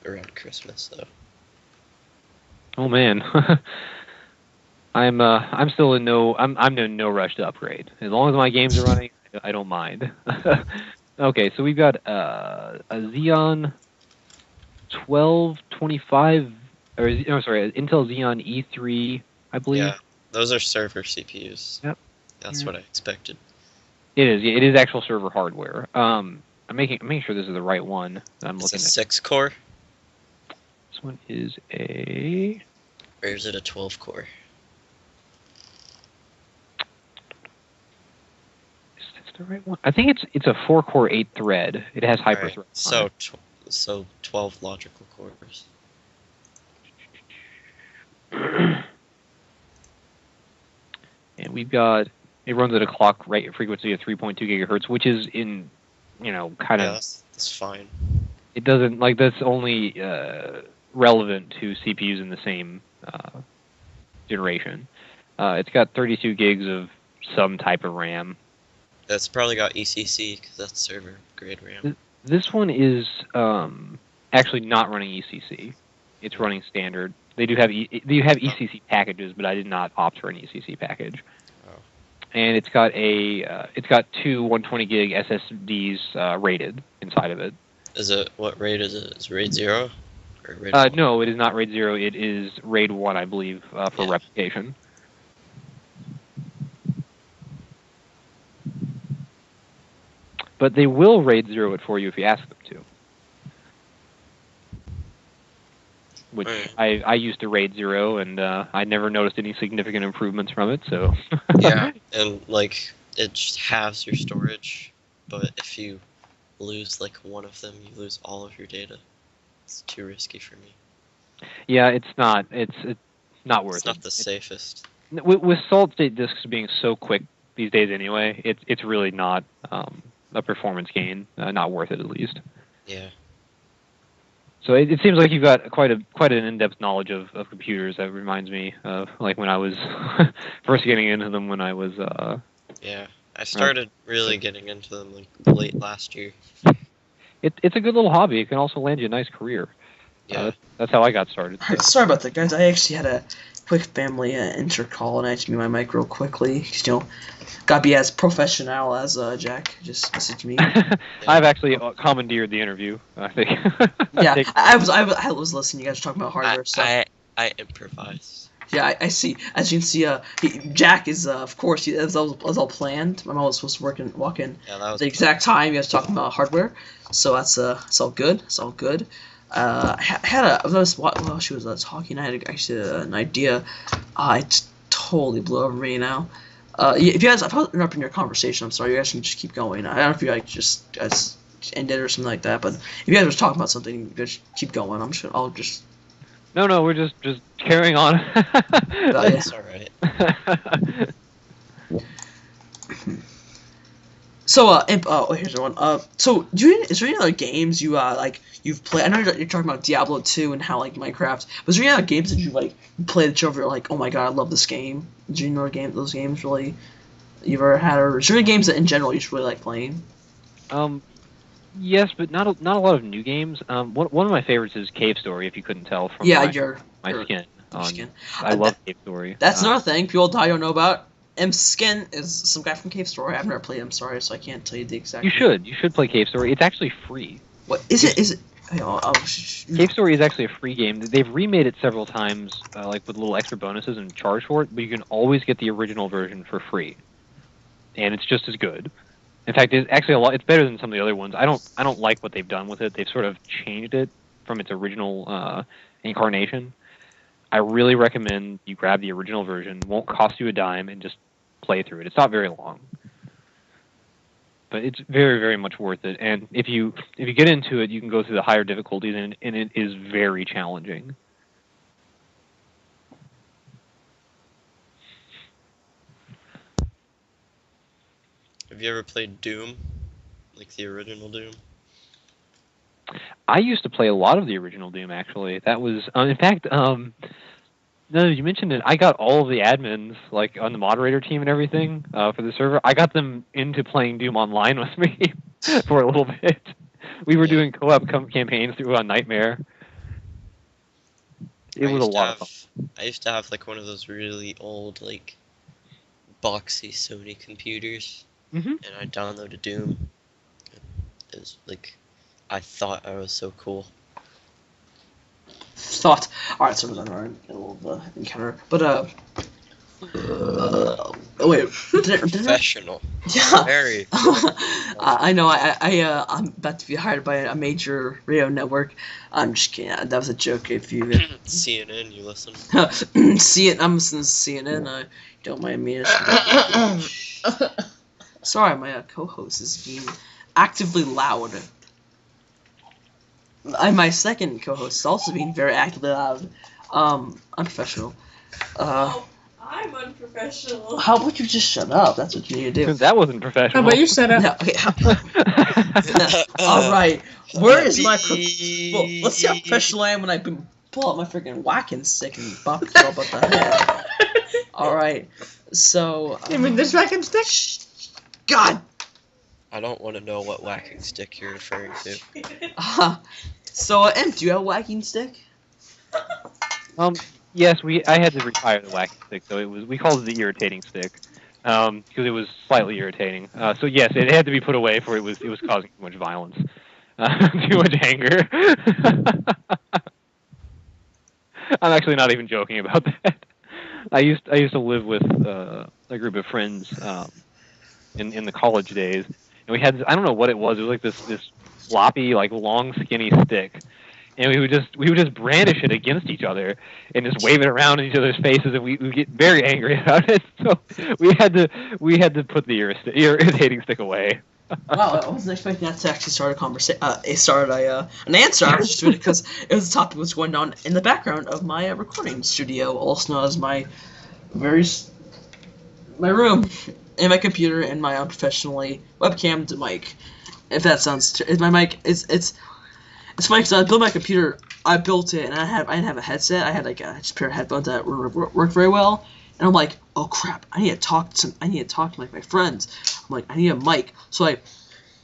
around Christmas though. Oh man, I'm still in I'm in no rush to upgrade. As long as my games are running, I don't mind. Okay, so we've got a Xeon 1225, or no, sorry, Intel Xeon E3, I believe. Yeah, those are server CPUs. Yep. That's what I expected. It is. It is actual server hardware. I'm making sure this is the right one. I'm It's looking a 6-core? This one is a. Or is it a 12-core? Is this the right one? I think it's a 4-core 8-thread. It has hyper-thread. Right. So 12 logical cores. And we've got. It runs at a clock rate frequency of 3.2 gigahertz, which is kind of. That's fine. It doesn't that's only relevant to CPUs in the same generation. It's got 32 gigs of some type of RAM. That's probably got ECC because that's server grade RAM. This one is actually not running ECC. It's running standard. They do have ECC packages, but I did not opt for an ECC package. Oh. And it's got two 120 gig SSDs rated inside of it. What RAID is it? Is it RAID 0? Or RAID 1? No, it is not RAID 0. It is RAID 1, I believe, for replication. But they will RAID 0 it for you if you ask them to. Which I used to RAID 0, and I never noticed any significant improvements from it, so... Yeah, and, it just halves your storage, but if you lose, one of them, you lose all of your data. It's too risky for me. Yeah, it's not worth it. It's not the safest. With solid-state disks being so quick these days anyway, it's really not a performance gain. Not worth it, at least. Yeah. So it seems like you've got quite an in-depth knowledge of computers. That reminds me of when I was first getting into them when I was... Yeah, I started really getting into them late last year. It's a good little hobby. It can also land you a nice career. Yeah. That's how I got started. Sorry about that, guys. I actually had a quick family intercall, and I had to mute my mic real quickly. Because, gotta be as professional as Jack just messaged me. I've actually commandeered the interview, I think. Yeah, I was listening. You guys were talking about hardware stuff. I improvised. Yeah, I see. As you can see, Jack is, of course, as all planned. My mom was supposed to walk in at the exact time you guys were talking about hardware. So that's it's all good. It's all good. While she was talking, I had actually an idea. It totally blew over me now. If you guys, if I was interrupting your conversation, I'm sorry. You guys can just keep going. I don't know if you just end it or something like that. But if you guys were talking about something, you guys keep going. I'll just. No, we're just carrying on. That's all right. So, here's one. So, is there any other games you you've played? I know you're talking about Diablo 2 and how Minecraft. Was there any other games that you played that you're like, oh my god, I love this game? Is there any other those games really you've ever had, or is there any games that in general you just really like playing? Yes, but not a lot of new games. One of my favorites is Cave Story. If you couldn't tell from my skin. I love Cave Story. That's another thing people don't know about. Skin is some guy from Cave Story. I've never played him, sorry, so I can't tell you the exact. You should play Cave Story. It's actually free. What is it? Is it? Cave Story is actually a free game. They've remade it several times, with little extra bonuses and charge for it, but you can always get the original version for free, and it's just as good. In fact, it's actually a lot. It's better than some of the other ones. I don't like what they've done with it. They've sort of changed it from its original incarnation. I really recommend you grab the original version. It won't cost you a dime, and just play through it. It's not very long, but it's very, very much worth it. And if you get into it, you can go through the higher difficulties, and it is very challenging. Have you ever played Doom? Like the original Doom? I used to play a lot of the original Doom, actually. That was, in fact, no, you mentioned it. I got all of the admins, like, on the moderator team and everything, for the server. I got them into playing Doom online with me for a little bit. We were doing co-op campaigns through Nightmare. It was a lot of fun. I used to have, like, one of those really old, like, boxy Sony computers. Mm-hmm. And I downloaded Doom. It was, like, I thought I was so cool. Thought. Alright, so we're done our little encounter. But, wait. Professional. Yeah. Very. I know. I'm about to be hired by a major radio network. I'm just kidding. That was a joke. If you CNN, you listen. I'm listening to CNN. Don't mind me. Sorry, my co-host is being actively loud. My second co-host is also being very actively loud. Unprofessional. I'm unprofessional. How about you just shut up? That's what you need to do. That wasn't professional. How about you shut up? No, okay. Alright. Where is my well, let's see how professional I am when I pull out my freaking whacking stick and bop it up at the head. Alright. So You mean this whacking stick? God. I don't want to know what whacking stick you're referring to. So Imp, do you have a whacking stick? Yes, I had to retire the whacking stick, so we called it the irritating stick, because it was slightly irritating. So yes, it had to be put away, for it was causing too much violence, too much anger. I'm actually not even joking about that. I used to live with a group of friends in the college days, and we had, I don't know what it was. It was like this floppy, like long, skinny stick, and we would just brandish it against each other and just wave it around in each other's faces, and we get very angry about it. So we had to put the irritating stick away. Wow, I wasn't expecting that to actually start a conversation. An answer. I was just doing it because it was a topic that was going on in the background of my recording studio, also known as my room, and my computer, and my unprofessionally webcammed mic. If that sounds, my mic it's funny because I built my computer. I built it, and I didn't have a headset. I had like just a pair of headphones that worked very well. And I'm like, oh crap! I need to talk to like my friends. I'm like, I need a mic. So I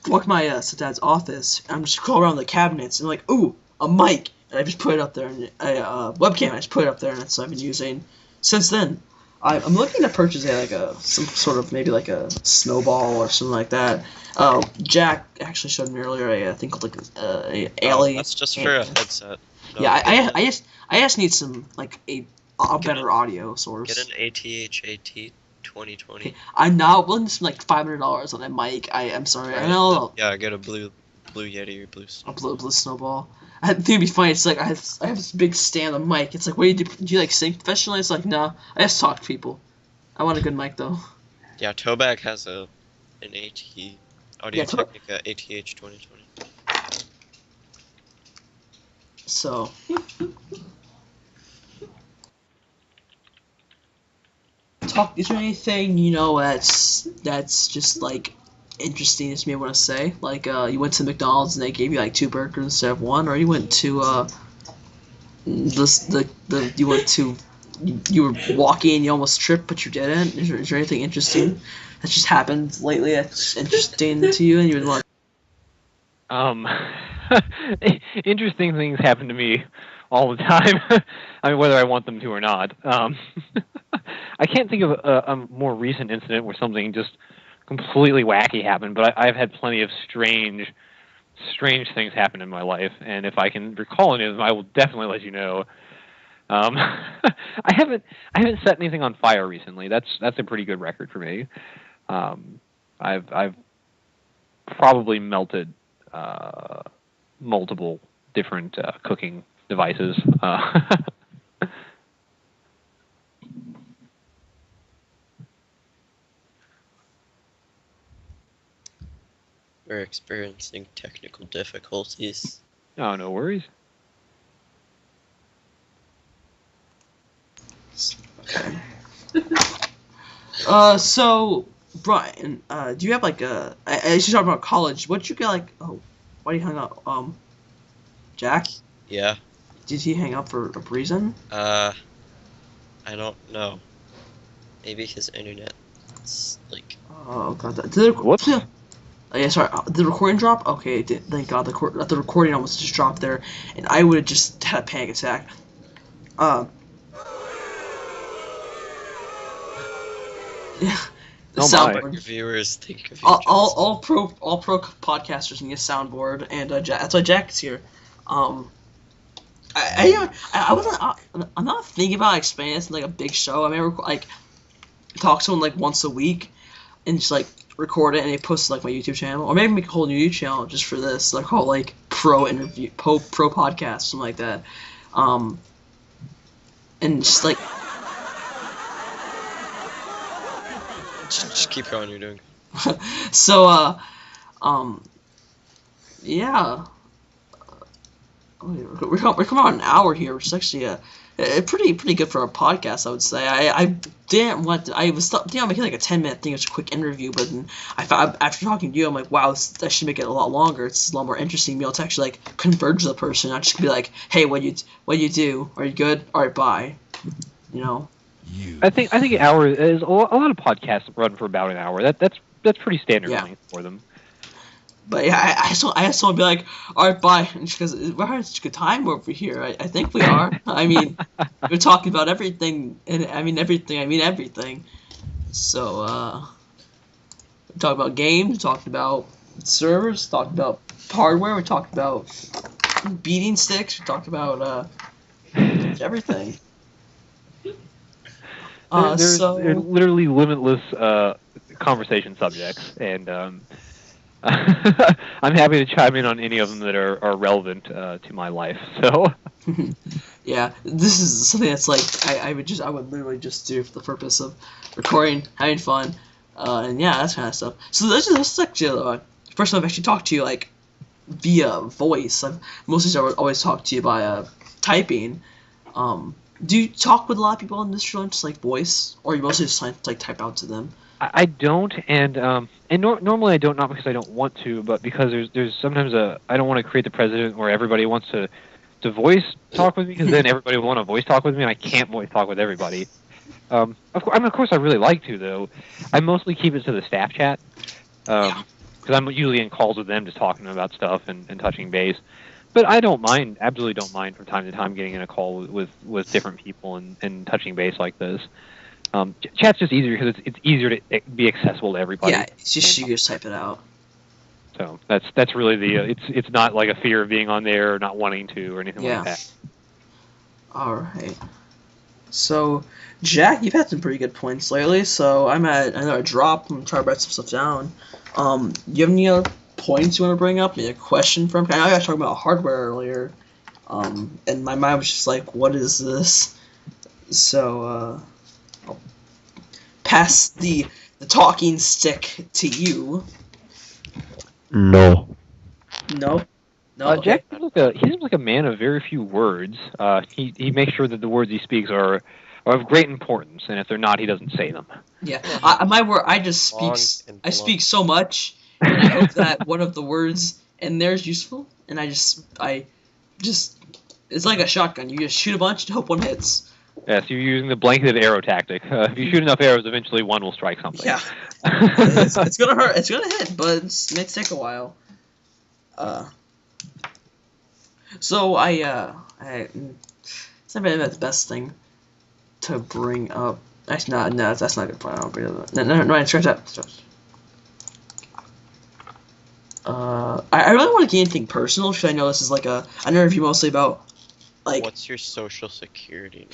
walk to my stepdad's office. And I'm just crawling around the cabinets, and I'm like, ooh, a mic. And I just put it up there, and a webcam. I just put it up there, and that's what I've been using since then. I'm looking to purchase some sort of maybe like a snowball or something like that. Jack actually showed me earlier a thing called like a alien. That's just for a headset. No, yeah, I just need some like a better audio source. Get an AT 2020. I'm not willing to spend like $500 on a mic. I'm sorry. Right. I know. Yeah, get a blue Yeti or blue. A blue snowball. I think it'd be funny. It's like I have this big stand on mic. It's like, what do you like sing professionally? It's like, no, I just talk to people. I want a good mic though. Yeah, Tobac has an AT Audio Technica ATH 2020. So. Is there anything that's just like interesting that you may want to say? Like you went to McDonald's and they gave you like 2 burgers instead of 1, or you went to you were walking and you almost tripped but you didn't. Is there anything interesting that just happened lately that's interesting to you and you would want? Interesting things happen to me all the time. I mean, whether I want them to or not. I can't think of a more recent incident where something just completely wacky happened, but I've had plenty of strange things happen in my life, and if I can recall any of them, I will definitely let you know. I haven't set anything on fire recently. That's a pretty good record for me. I've probably melted multiple different cooking devices. We're experiencing technical difficulties. Oh, no worries. Okay. So Brian, do you have like a? I should talk about college. What did you get like? Oh, why do you hang up? Jack? Yeah. Did he hang up for a reason? I don't know. Maybe his internet's like. Oh god, did it, Whoops. oh, yeah, sorry. Did the recording drop? Okay, it did, thank God. The recording almost just dropped there, and I would have just had a panic attack. Yeah. The Oh my. soundboard. Your viewers think of you. All pro podcasters need a soundboard, and that's why Jack's here. I wasn't. I'm not thinking about expanding this in like a big show. I mean, like talk to someone like once a week, and just like record it and they post it, like my YouTube channel, or maybe make a whole new YouTube channel just for this, like called like pro podcast, something like that. And just like just keep going. You're doing. so yeah. We're coming on an hour here, which is actually pretty good for a podcast, I would say. I didn't want to, I was making like a 10-minute thing, it's a quick interview, but then I found, after talking to you, I'm like, wow, I should make it a lot longer. It's a lot more interesting, be able to actually like converge with the person, not just be like, hey, what you do? Are you good? All right, bye. You know. I think an hour is a lot of podcasts run for about an hour. That's pretty standard length for them. But yeah, I just want to be like, all right, bye, because we're having such a good time over here. I think we are. I mean, we're talking about everything, and I mean everything. So, we talked about games, we talked about servers, we talked about hardware, we talked about beating sticks, we talked about everything. There's literally limitless conversation subjects, and I'm happy to chime in on any of them that are relevant to my life. So. Yeah, this is something that's like I would literally just do for the purpose of recording, having fun, and yeah, that kind of stuff. So this is actually first time I've actually talked to you like via voice. I've mostly always talked to you by typing. Do you talk with a lot of people on this show, just like voice, or you mostly just like type out to them? I don't, and normally I don't, not because I don't want to, but because there's sometimes I don't want to create the precedent where everybody wants to voice talk with me, because then everybody will want to voice talk with me, and I can't voice talk with everybody. Of course I really like to, though. I mostly keep it to the staff chat, because I'm usually in calls with them just talking about stuff and touching base. But I absolutely don't mind from time to time getting in a call with different people and touching base like this. Chat's just easier because it's easier to be accessible to everybody. Yeah, it's just you just type it out. So that's really it's not like a fear of being on there or not wanting to or anything like that. All right. So, Jack, you've had some pretty good points lately. So I'm at another drop. I'm trying to write some stuff down. Do you have any other points you want to bring up? Maybe a question from? I know I was talking about hardware earlier. And my mind was just like, what is this? So I'll pass the talking stick to you. No. No. Okay. Jack he seems like a man of very few words. He makes sure that the words he speaks are of great importance, and if they're not, he doesn't say them. Yeah, I speak so much, and I hope that one of the words in there is useful, and I just it's like a shotgun. You just shoot a bunch and hope one hits. Yeah, so you're using the blanketed arrow tactic. If you shoot enough arrows, eventually one will strike something. Yeah. It's gonna hurt. It's gonna hit, but it may take a while. So it's not really the best thing to bring up. Actually, no, that's not a good point. I don't bring it up. No, scratch that. I really want to get anything personal because I know this is like an interview mostly about Like, What's your social security?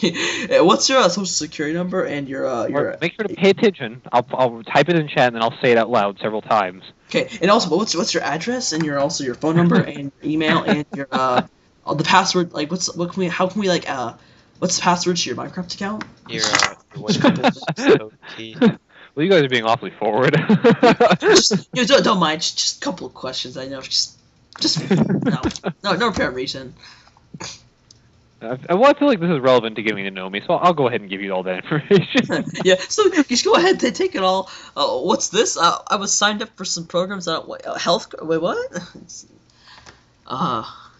what's your social security number and your Make sure to pay attention. I'll type it in chat and then I'll say it out loud several times. okay, and also what's your address and your phone number and your email and your the password? Like, how can we like what's the password to your Minecraft account? Your Windows key. Well, you guys are being awfully forward. Just, don't mind. Just a couple of questions. I know. Just no apparent reason. Well, I feel like this is relevant to getting to know me, so I'll go ahead and give you all that information. Yeah. So just go ahead and take it all. What's this? I was signed up for some programs on health. Wait, what?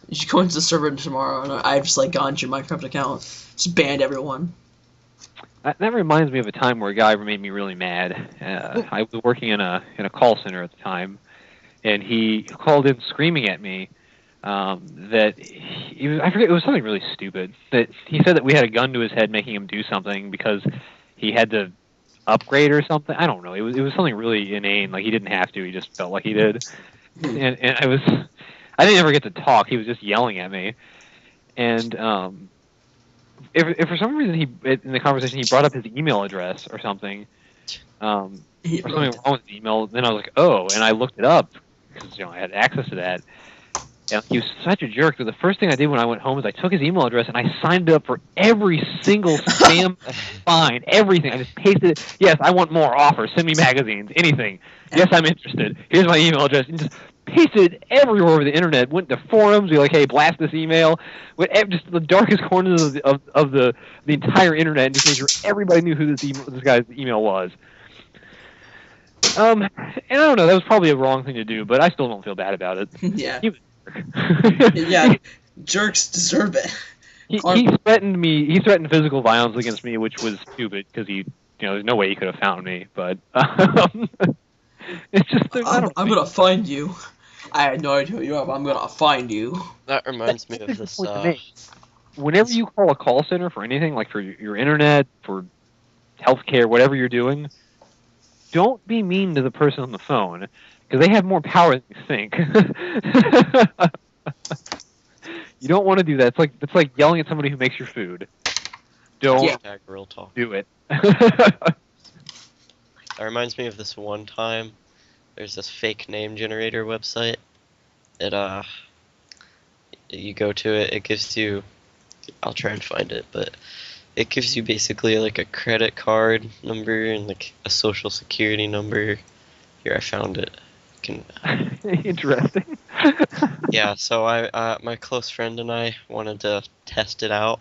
You should go into the server tomorrow, and I've just like gone to your Minecraft account, just banned everyone. That reminds me of a time where a guy made me really mad. I was working in a call center at the time, and he called in screaming at me that I forget, it was something really stupid. That he said that we had a gun to his head making him do something because he had to upgrade or something. I don't know. It was something really inane. Like he didn't have to. He just felt like he did. And I didn't ever get to talk. He was just yelling at me. And if for some reason in the conversation he brought up his email address or something, or something wrong with his email, then I was like, oh, and I looked it up because I had access to that. And he was such a jerk that the first thing I did when I went home is I took his email address and I signed up for every single spam find, everything. I just pasted it. Yes, I want more offers. Send me magazines, anything. Yes, I'm interested. Here's my email address. And just pasted it everywhere over the internet. Went to forums. Be like, hey, blast this email. Went just the darkest corners of the entire internet and just made sure everybody knew who this guy's email was. And I don't know. That was probably a wrong thing to do, but I still don't feel bad about it. Yeah. He was yeah, jerks deserve it. He threatened me. He threatened physical violence against me, which was stupid because there's no way he could have found me. But it's just I'm gonna find you. I had no idea who you are, but I'm gonna find you. That reminds me of this. Whenever you call a call center for anything, like for your internet, for healthcare, whatever you're doing, don't be mean to the person on the phone. Because they have more power than you think. You don't want to do that. It's like yelling at somebody who makes your food. Don't real talk. do it. That reminds me of this one time. There's this fake name generator website. You go to it. It gives you. I'll try and find it, but it gives you basically like a credit card number and like a social security number. Here, I found it. Interesting. Yeah, so my close friend and I wanted to test it out,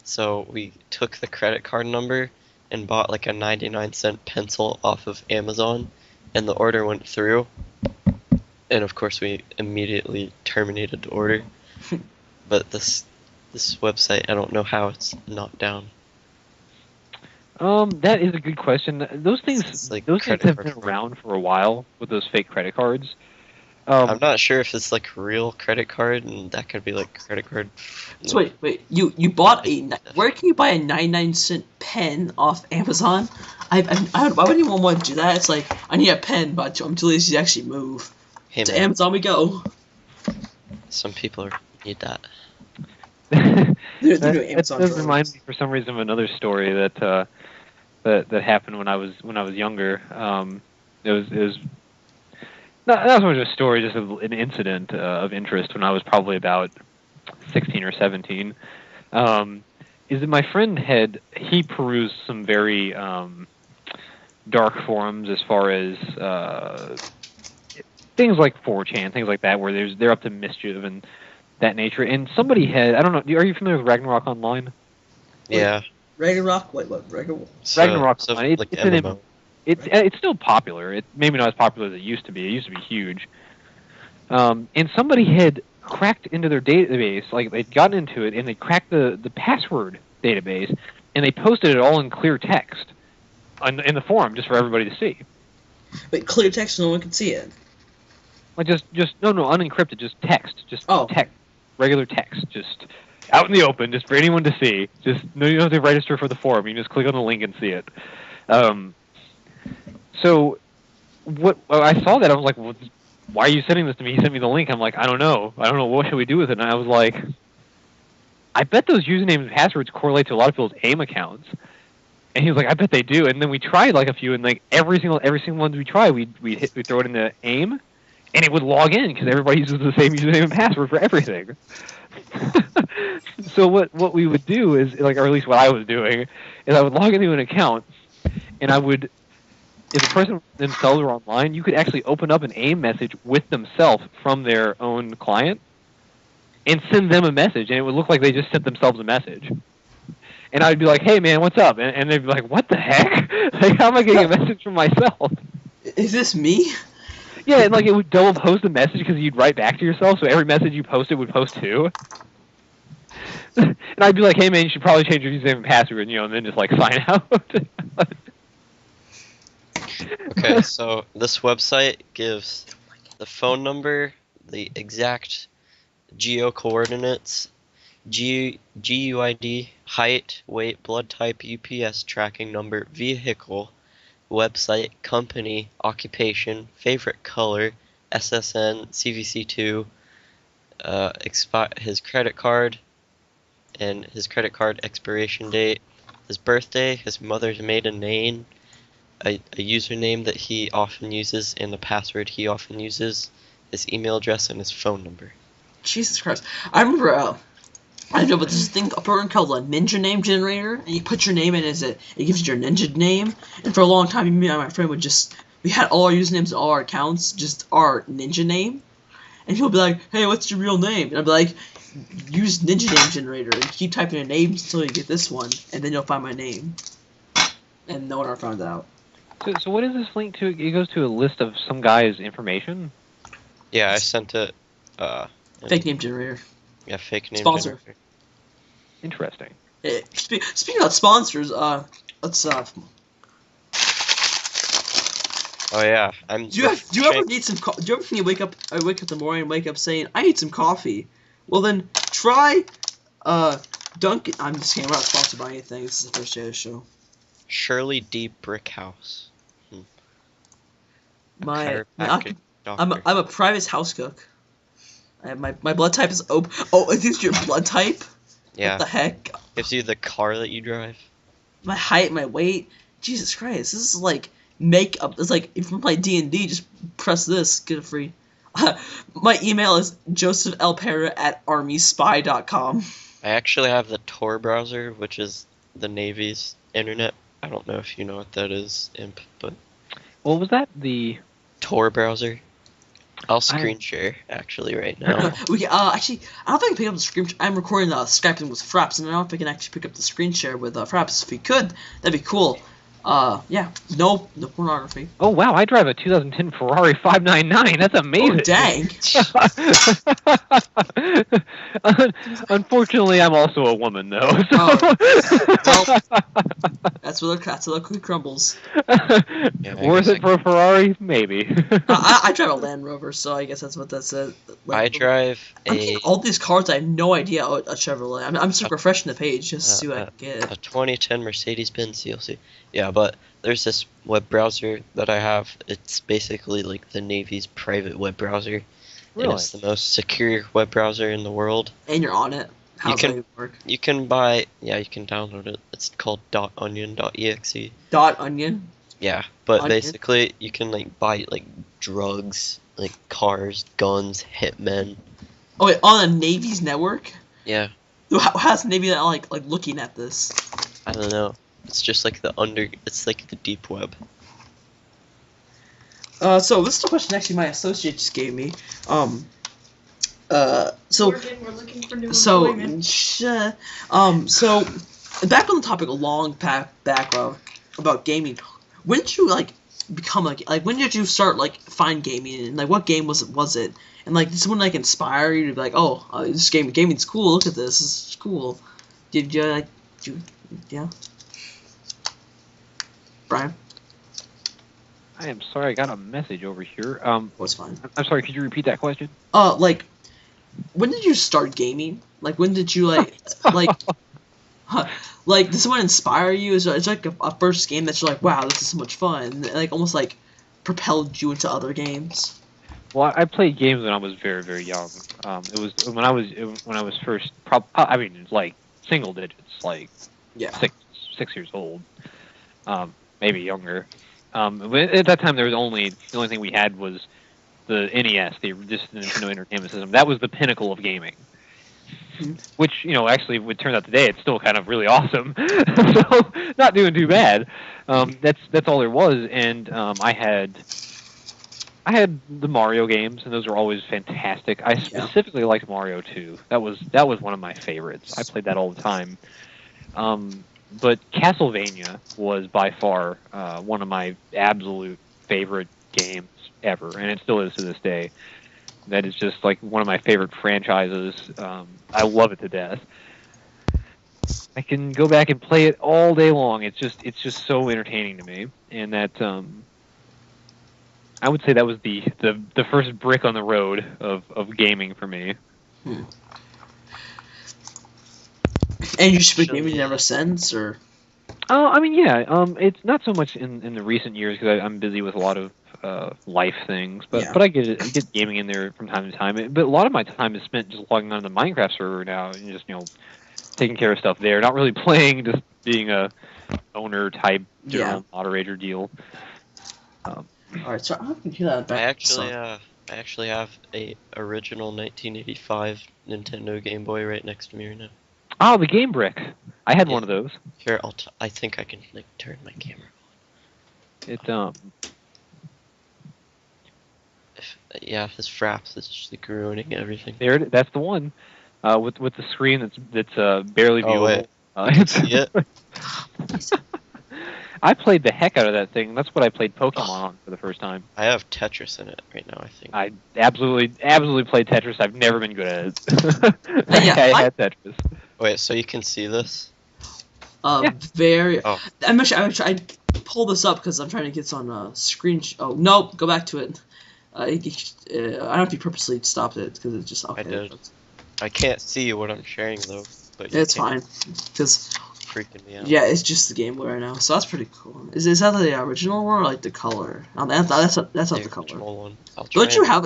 so we took the credit card number and bought like a 99-cent pencil off of Amazon, and the order went through, and of course we immediately terminated the order. But this website, I don't know how it's not down. That is a good question. Those things have been around for a while with those fake credit cards. I'm not sure if it's like a real credit card, and that could be like credit card. So wait, you bought where can you buy a 99-cent pen off Amazon? Why would anyone want to do that? It's like, I need a pen, but I'm too lazy to actually move. Hey, to Amazon we go. Some people need that. That does remind me for some reason of another story that happened when I was younger. It was not so much a story, just an incident of interest when I was probably about 16 or 17. Is that my friend he perused some very dark forums as far as things like 4chan, things like that, where they're up to mischief and that nature. And somebody I don't know, are you familiar with Ragnarok Online? Yeah. Ragnarok? Wait, what? Ragnarok? Ragnarok Online. Like it's still popular. It's maybe not as popular as it used to be. It used to be huge. And somebody had cracked into their database, like they'd gotten into it, and they cracked the password database, and they posted it all in clear text in the forum just for everybody to see. Wait, clear text, no one can see it? Like just no, unencrypted, just text, text, regular text, just out in the open, just for anyone to see. Just no, you don't have to register for the forum. You just click on the link and see it. So I saw that, I was like, well, why are you sending this to me? He sent me the link. I'm like, I don't know. What should we do with it? And I was like, I bet those usernames and passwords correlate to a lot of people's AIM accounts. And he was like, I bet they do. And then we tried like a few, and like every single one we tried, we throw it into AIM, and it would log in because everybody uses the same username and password for everything. So what we would do is, like, or at least what I was doing, is I would log into an account, and I would, if the person themselves were online, you could actually open up an AIM message with themselves from their own client and send them a message, and it would look like they just sent themselves a message. And I'd be like, hey, man, what's up? And they'd be like, what the heck? Like, how am I getting a message from myself? Is this me? Yeah, and like it would double post the message because you'd write back to yourself, so every message you posted would post too. And I'd be like, hey, man, you should probably change your username and password, and then just like sign out. Okay, so this website gives the phone number, the exact geo coordinates, GUID, height, weight, blood type, UPS tracking number, vehicle, website, company, occupation, favorite color, SSN, CVC2, his credit card, and his credit card expiration date, his birthday, his mother's maiden name, a username that he often uses, and the password he often uses, his email address, and his phone number. Jesus Christ. I remember, I know, but there's a thing, a program called a Ninja Name Generator, and you put your name in it gives you your ninja name, and for a long time, me and my friend we had all our usernames and all our accounts, just our ninja name, and he'll be like, hey, what's your real name? And I'll be like, use Ninja Name Generator, and keep typing your names until you get this one, and then you'll find my name. And no one ever found out. So what is this link to? It goes to a list of some guy's information? Yeah, I sent it. Fake name generator. Yeah, fake name Sponsor. generator. Interesting. Hey, speaking about sponsors, let's Oh yeah, Do you ever need some? Do you ever think you wake up in the morning and wake up saying, "I need some coffee"? Well then, try Dunkin'. I'm just kidding. I'm not sponsored by anything. This is the first day of the show. Shirley D. Brickhouse. I'm Chiropractic doctor. a private house cook. I have my blood type is O. Oh, is this your blood type? Yeah. What the heck? Gives you the car that you drive. My height, my weight. Jesus Christ, this is like makeup. It's like if you play D&D, just press this, get it free. My email is josephlpera@armyspy.com. I actually have the Tor browser, which is the Navy's internet. I don't know if you know what that is, Imp, but What was that? The Tor browser. I'll screen share actually right now. We can, actually, I don't think I can pick up the screen. I'm recording the Skyping with Fraps, and I don't know if I can actually pick up the screen share with Fraps. If we could, that'd be cool. Yeah, no pornography. Oh wow, I drive a 2010 Ferrari 599. That's amazing. Oh dang. Unfortunately, I'm also a woman though. So. Oh. Well, that's where the cookie crumbles. Yeah, Worth it for a Ferrari? Maybe. I drive a Land Rover, so I guess that's what that said. I drive all these cars. I have no idea a Chevrolet. I'm just refreshing the page just to see what I can get. A 2010 Mercedes-Benz CLC. Yeah, but there's this web browser that I have. It's basically like the Navy's private web browser. Really? And it's the most secure web browser in the world. And you're on it. How does that work? You can download it. It's called .onion.exe. .onion? Yeah, but Onion? basically you can like buy like drugs, like cars, guns, hitmen. Oh wait, on a Navy's network? Yeah. How's the Navy like looking at this? I don't know. It's just like it's like the deep web. So this is the question actually my associate just gave me. We're looking for new employment. So back on the topic a long back about gaming, when did you become like when did you start find gaming, and what game was it? And did someone inspire you to be like, oh, this gaming's cool, look at this is cool. Did you yeah? Brian? I am sorry, I got a message over here. What's fine. I'm sorry, could you repeat that question? When did you start gaming? When did you did someone inspire you? Is it a first game that you're wow, this is so much fun, and almost propelled you into other games? Well, I played games when I was very, very young. It was when I was first. I mean, it's like single digits, like Yeah. 6 years old, maybe younger. But at that time, there was the only thing we had was the NES, the Nintendo Entertainment System. That was the pinnacle of gaming. Which, actually, it turns out today it's still kind of really awesome. So, not doing too bad. That's all there was, and I had the Mario games, and those were always fantastic. I specifically liked Mario 2. That was one of my favorites. I played that all the time. But Castlevania was by far one of my absolute favorite games ever, and it still is to this day. That is just like one of my favorite franchises. I love it to death. I can go back and play it all day long. It's just so entertaining to me, and that I would say that was the first brick on the road of gaming for me. And you should be gaming ever since, or? Oh, I mean, yeah. It's not so much in the recent years because I'm busy with a lot of life things, but I get gaming in there from time to time. But a lot of my time is spent just logging on to the Minecraft server now and just taking care of stuff there. Not really playing, just being a owner type general moderator deal. All right, so I can hear that back. I actually have a original 1985 Nintendo Game Boy right next to me right now. Oh, the Game Brick. I had one of those. Here, I think I can turn my camera on. If this fraps, it's just ruining everything. That's the one. With the screen that's barely viewable. See it? I played the heck out of that thing. That's what I played Pokemon on for the first time. I have Tetris in it right now, I think. I absolutely played Tetris. I've never been good at it. I had Tetris. Wait, so you can see this? Very. Oh. I pull this up because I'm trying to get this on screen. Oh no, go back to it. I don't know if you purposely stopped it because it's just okay. I did. I can't see what I'm sharing though. But it's fine because freaking me out. Yeah, it's just the Game Boy right now, so that's pretty cool. Is that the original one or like the color? No, that's not the color. One. Don't you have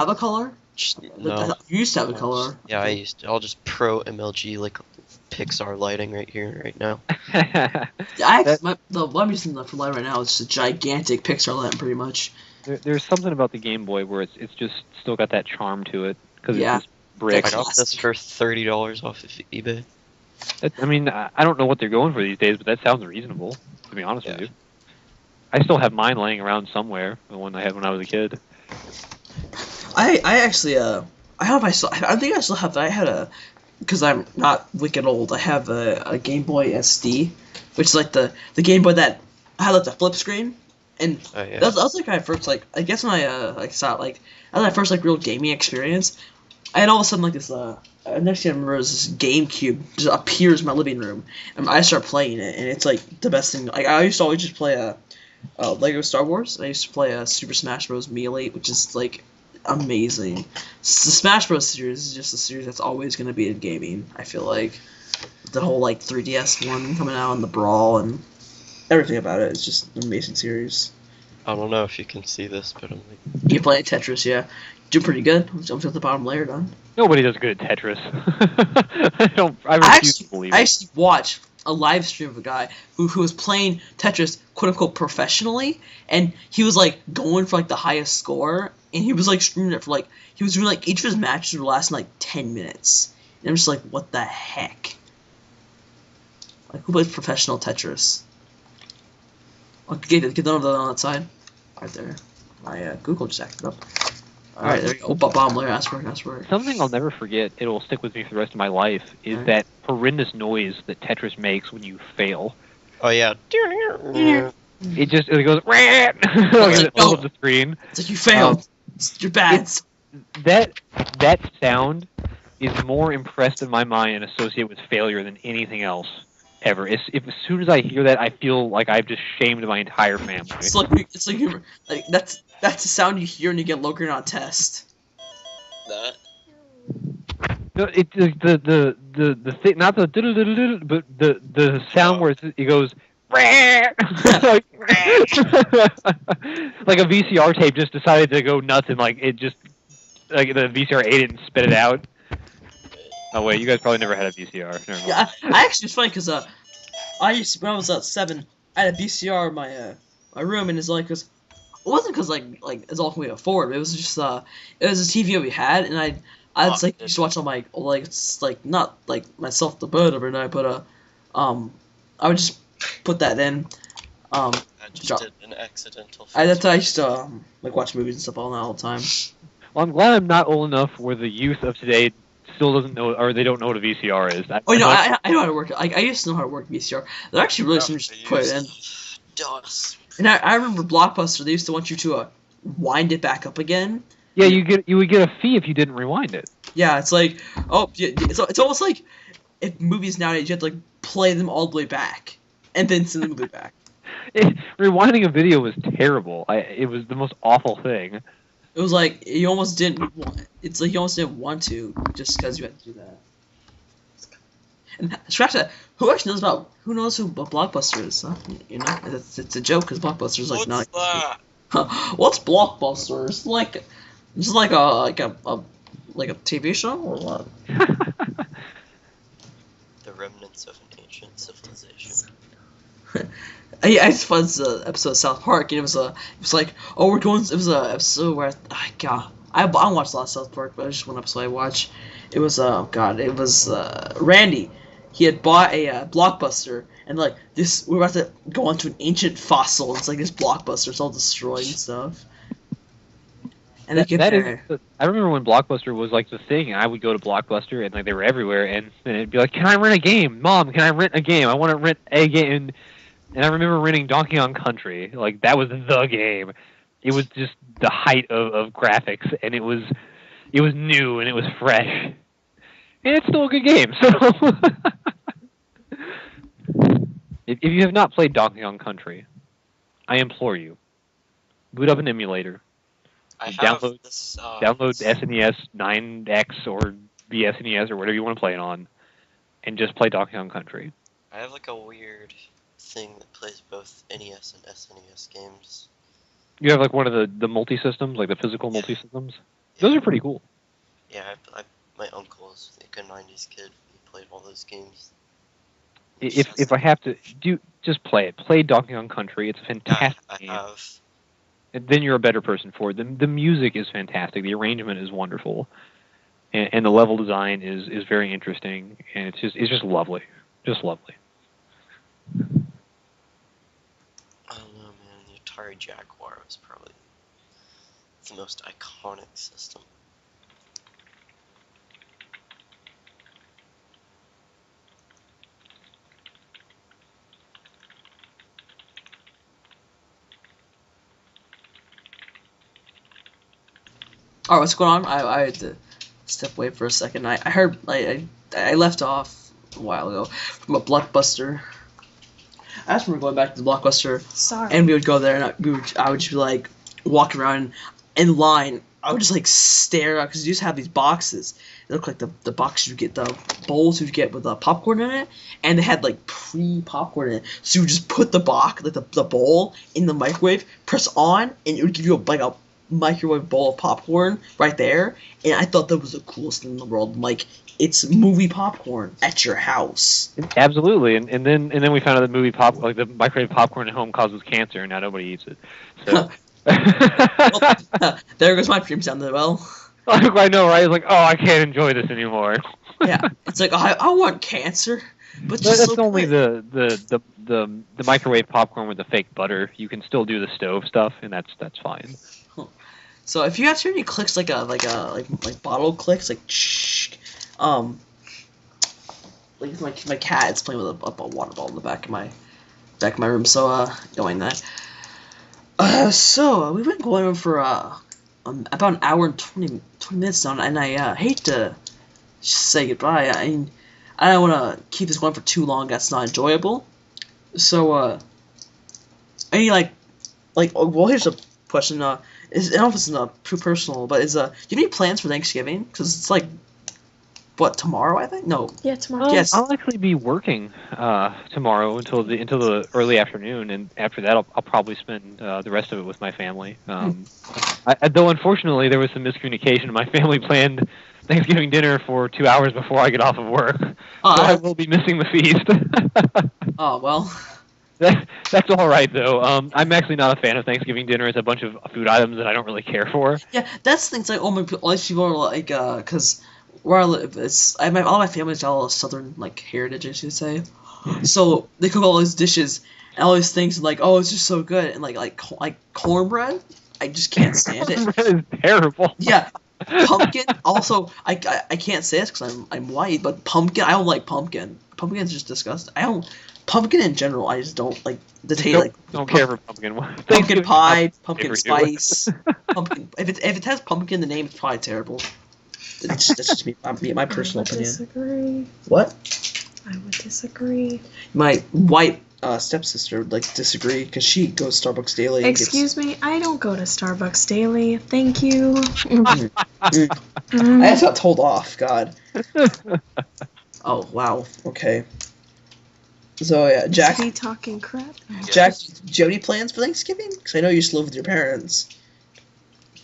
a color? No. You used to have a color. Yeah, I used to. I'll just pro MLG like Pixar lighting right here, right now. The one I'm using for light right now is just a gigantic Pixar light, pretty much. There's something about the Game Boy where it's just still got that charm to it because it's just bricks. I got this for $30 off of eBay. I mean, I don't know what they're going for these days, but that sounds reasonable. To be honest with you, I still have mine laying around somewhere. The one I had when I was a kid. I actually I hope I think I still have that. I had a, because I'm not wicked old. I have a Game Boy SD, which is like the Game Boy that had like the flip screen, and that was like my first I guess when I saw it, that was my first real gaming experience. And all of a sudden this next thing I remember is this GameCube just appears in my living room, and I start playing it, and it's the best thing. I used to always just play Lego Star Wars, and I used to play Super Smash Bros. Melee, which is amazing. The Smash Bros. Series is just a series that's always going to be in gaming. I feel like the whole 3DS one coming out and the Brawl and everything about it is just an amazing series. I don't know if you can see this, but I'm You play Tetris, yeah. Do pretty good. I'm at the bottom layer done. Nobody does good at Tetris. I refuse to believe it. I actually watched a live stream of a guy who was playing Tetris quote unquote professionally, and he was going for the highest score, and he was streaming it for he was doing each of his matches were lasting 10 minutes. And I'm just what the heck? Who plays professional Tetris? Get none of that on that side. Right there. My Google just acted up. Alright, there you go. Bottom layer, that's work. Something I'll never forget, it will stick with me for the rest of my life, is that horrendous noise that Tetris makes when you fail. Oh, yeah. It goes, it fills up the screen. It's you failed. You're bad. That sound is more impressed in my mind and associated with failure than anything else ever. As soon as I hear that, I feel like I've just shamed my entire family. It's that's the sound you hear when you get low grade on a test. That? No, it's the thing, not the but the sound where it goes like, like a VCR tape just decided to go nuts and like it just like the VCR ate it and spit it out. Oh wait, you guys probably never had a VCR. Never mind. Yeah, I actually it's funny because I used to, when I was 7, I had a VCR in my room, and it's like cause it wasn't because like it's all we could afford. It was just it was a TV that we had, and I was like used to watch on my like it's like not like myself the bed every night, but I would just put that in. I just did an accidental. That's how I used to like watch movies and stuff all the time. Well, I'm glad I'm not old enough where the youth of today still doesn't know, or they don't know what a VCR is. Oh, you know, I know how to work. I used to know how to work VCR. They're actually really simple to put it in. DOS. And I remember Blockbuster. They used to want you to wind it back up again. Yeah, you would get a fee if you didn't rewind it. Yeah, it's like it's almost like if movies nowadays you have to like play them all the way back and then send the movie back. Rewinding a video was terrible. It was the most awful thing. It was like you almost didn't. It's like you almost didn't want to just because you had to do that. And scratch that. Who actually knows about? Who knows who Blockbuster is? Huh? You know, it's a joke because Blockbuster is like What's not. that? What's Blockbuster? It's like a TV show or what? The remnants of an ancient civilization. I just watched the episode of South Park, and it was like, oh, we're going. It was a episode where I watched a lot of South Park, but it was just one episode I watched. It was it was Randy. He had bought a Blockbuster, and like this, we're about to go onto an ancient fossil. And it's like this Blockbuster, it's all destroyed and stuff. And I remember when Blockbuster was like the thing, and I would go to Blockbuster, and like they were everywhere, and it'd be like, "Can I rent a game, Mom? Can I rent a game? I want to rent a game." And I remember renting Donkey Kong Country. Like that was the game. It was just the height of graphics, and it was new and it was fresh, and it's still a good game. So, if you have not played Donkey Kong Country, I implore you, boot up an emulator. Download SNES 9X or the SNES or whatever you want to play it on, and just play Donkey Kong Country. I have like a weird thing that plays both NES and SNES games. You have like one of the multi-systems, like the physical multi-systems? Those are pretty cool. Yeah, my uncle is like a 90s kid. He played all those games. If I have to, just play it. Play Donkey Kong Country. It's a fantastic game. And then you're a better person for it. The music is fantastic. The arrangement is wonderful. And the level design is very interesting. And it's just lovely. Just lovely. I don't know, man. The Atari Jaguar was probably the most iconic system. Alright, what's going on? I had to step away for a second. I heard I left off a while ago from a Blockbuster. I just remember going back to the Blockbuster, Sorry. and we would go there, and I would just be like walking around in line. I would just like stare out because you just have these boxes. They look like the boxes you get, the bowls you get with popcorn in it, and they had like pre-popcorn in it. So you would just put the box, like the bowl, in the microwave, press on, and it would give you a microwave bowl of popcorn right there. And I thought that was the coolest thing in the world. Like, it's movie popcorn at your house. Absolutely, and then we found out that the microwave popcorn at home causes cancer, and now nobody eats it. So. Well, there goes my dreams down the well. I know, right? It's like, oh, I can't enjoy this anymore. Yeah, it's like I want cancer, but just that's so only quick. the microwave popcorn with the fake butter. You can still do the stove stuff, and that's fine. So if you have too many clicks, like bottle clicks, like like my cat is playing with a water bottle in the back of my room. So doing that. So we've been going on for about an hour and 20 minutes now, and I hate to say goodbye. I mean, I don't want to keep this going for too long. That's not enjoyable. So any well, here's a question. I don't know if it's not too personal, but do you have any plans for Thanksgiving? Because it's like what, tomorrow, I think? No. Yeah, tomorrow. Yes. I'll actually be working tomorrow until the early afternoon, and after that, I'll probably spend the rest of it with my family. Though unfortunately, there was some miscommunication. My family planned Thanksgiving dinner for 2 hours before I get off of work, so I will be missing the feast. Oh, well. That's all right though. I'm actually not a fan of Thanksgiving dinner. It's a bunch of food items that I don't really care for. Yeah, that's things like all these people are like, cause where I live, all my family's got all of Southern like heritage, I should say. So they cook all these dishes and all these things, and like, oh, it's just so good, and like cornbread, I just can't stand it. Cornbread is terrible. Yeah, pumpkin. Also, I can't say this because I'm white, but pumpkin, I don't like pumpkin. Pumpkin's just disgusting. I don't. Pumpkin in general, I just don't like the taste. Don't care for pumpkin. Pumpkin pie, pumpkin spice, pumpkin. If it has pumpkin in the name, it's probably terrible. That's just my personal opinion. Disagree. What? I would disagree. My white stepsister would like disagree because she goes to Starbucks daily. Excuse me, I don't go to Starbucks daily. Thank you. I just got told off. God. Oh wow. Okay. So yeah, Jack. Is he talking crap? Jack, do you have any plans for Thanksgiving? Because I know you used to live with your parents.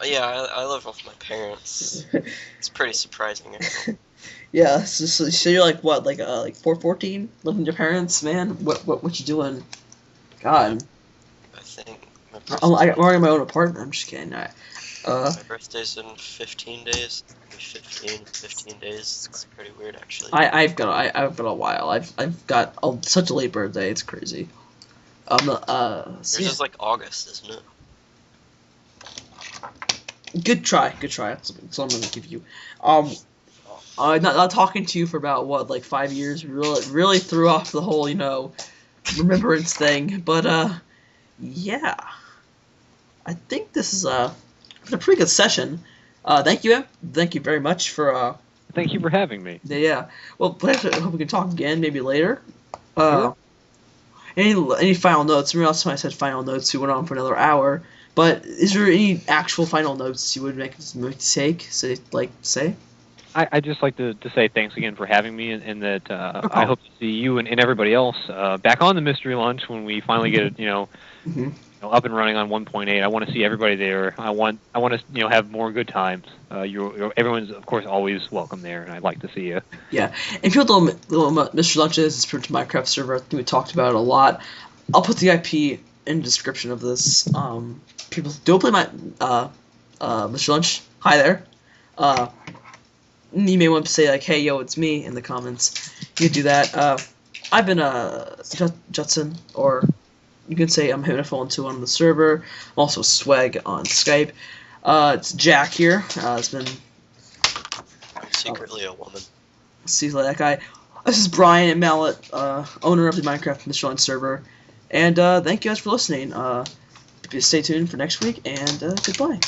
Yeah, I live with my parents. It's pretty surprising. Yeah, so you're like what, like 414, living with your parents, man? What you doing? God. I think my I'm already in my own apartment. I'm just kidding. my birthday's in 15 days. 15 days. It's pretty weird, actually. I've got a while. I've got such a late birthday. It's crazy. Yours is like August, isn't it? Good try. That's what I'm gonna give you. Not talking to you for about what, like 5 years. Really threw off the whole remembrance thing. But yeah, I think this is a pretty good session. Thank you very much for Thank you for having me. yeah. Well, I hope we can talk again maybe later. Sure. Any final notes? Remember last time I said final notes, we went on for another hour. But is there any actual final notes you would make take? Say? I'd just like to say thanks again for having me, and that I hope to see you and everybody else back on the Mystery Lunch when we finally get it, up and running on 1.8. I want to see everybody there. I want to have more good times. Everyone's of course always welcome there, and I'd like to see you. Yeah, if you don't know what Mystery Lunch is, it's a Minecraft server. I think we talked about it a lot. I'll put the IP in the description of this. People don't play my Mystery Lunch. Hi there. You may want to say like, "Hey, yo, it's me" in the comments. You can do that. I've been Judson, or you can say I'm Hypnophone2 on the server. I'm also Swag on Skype. It's Jack here. It's been Secretly a woman. See like that guy. This is Bryan Impmallet, owner of the Minecraft Mystery Lunch server. And thank you guys for listening. Stay tuned for next week, and goodbye.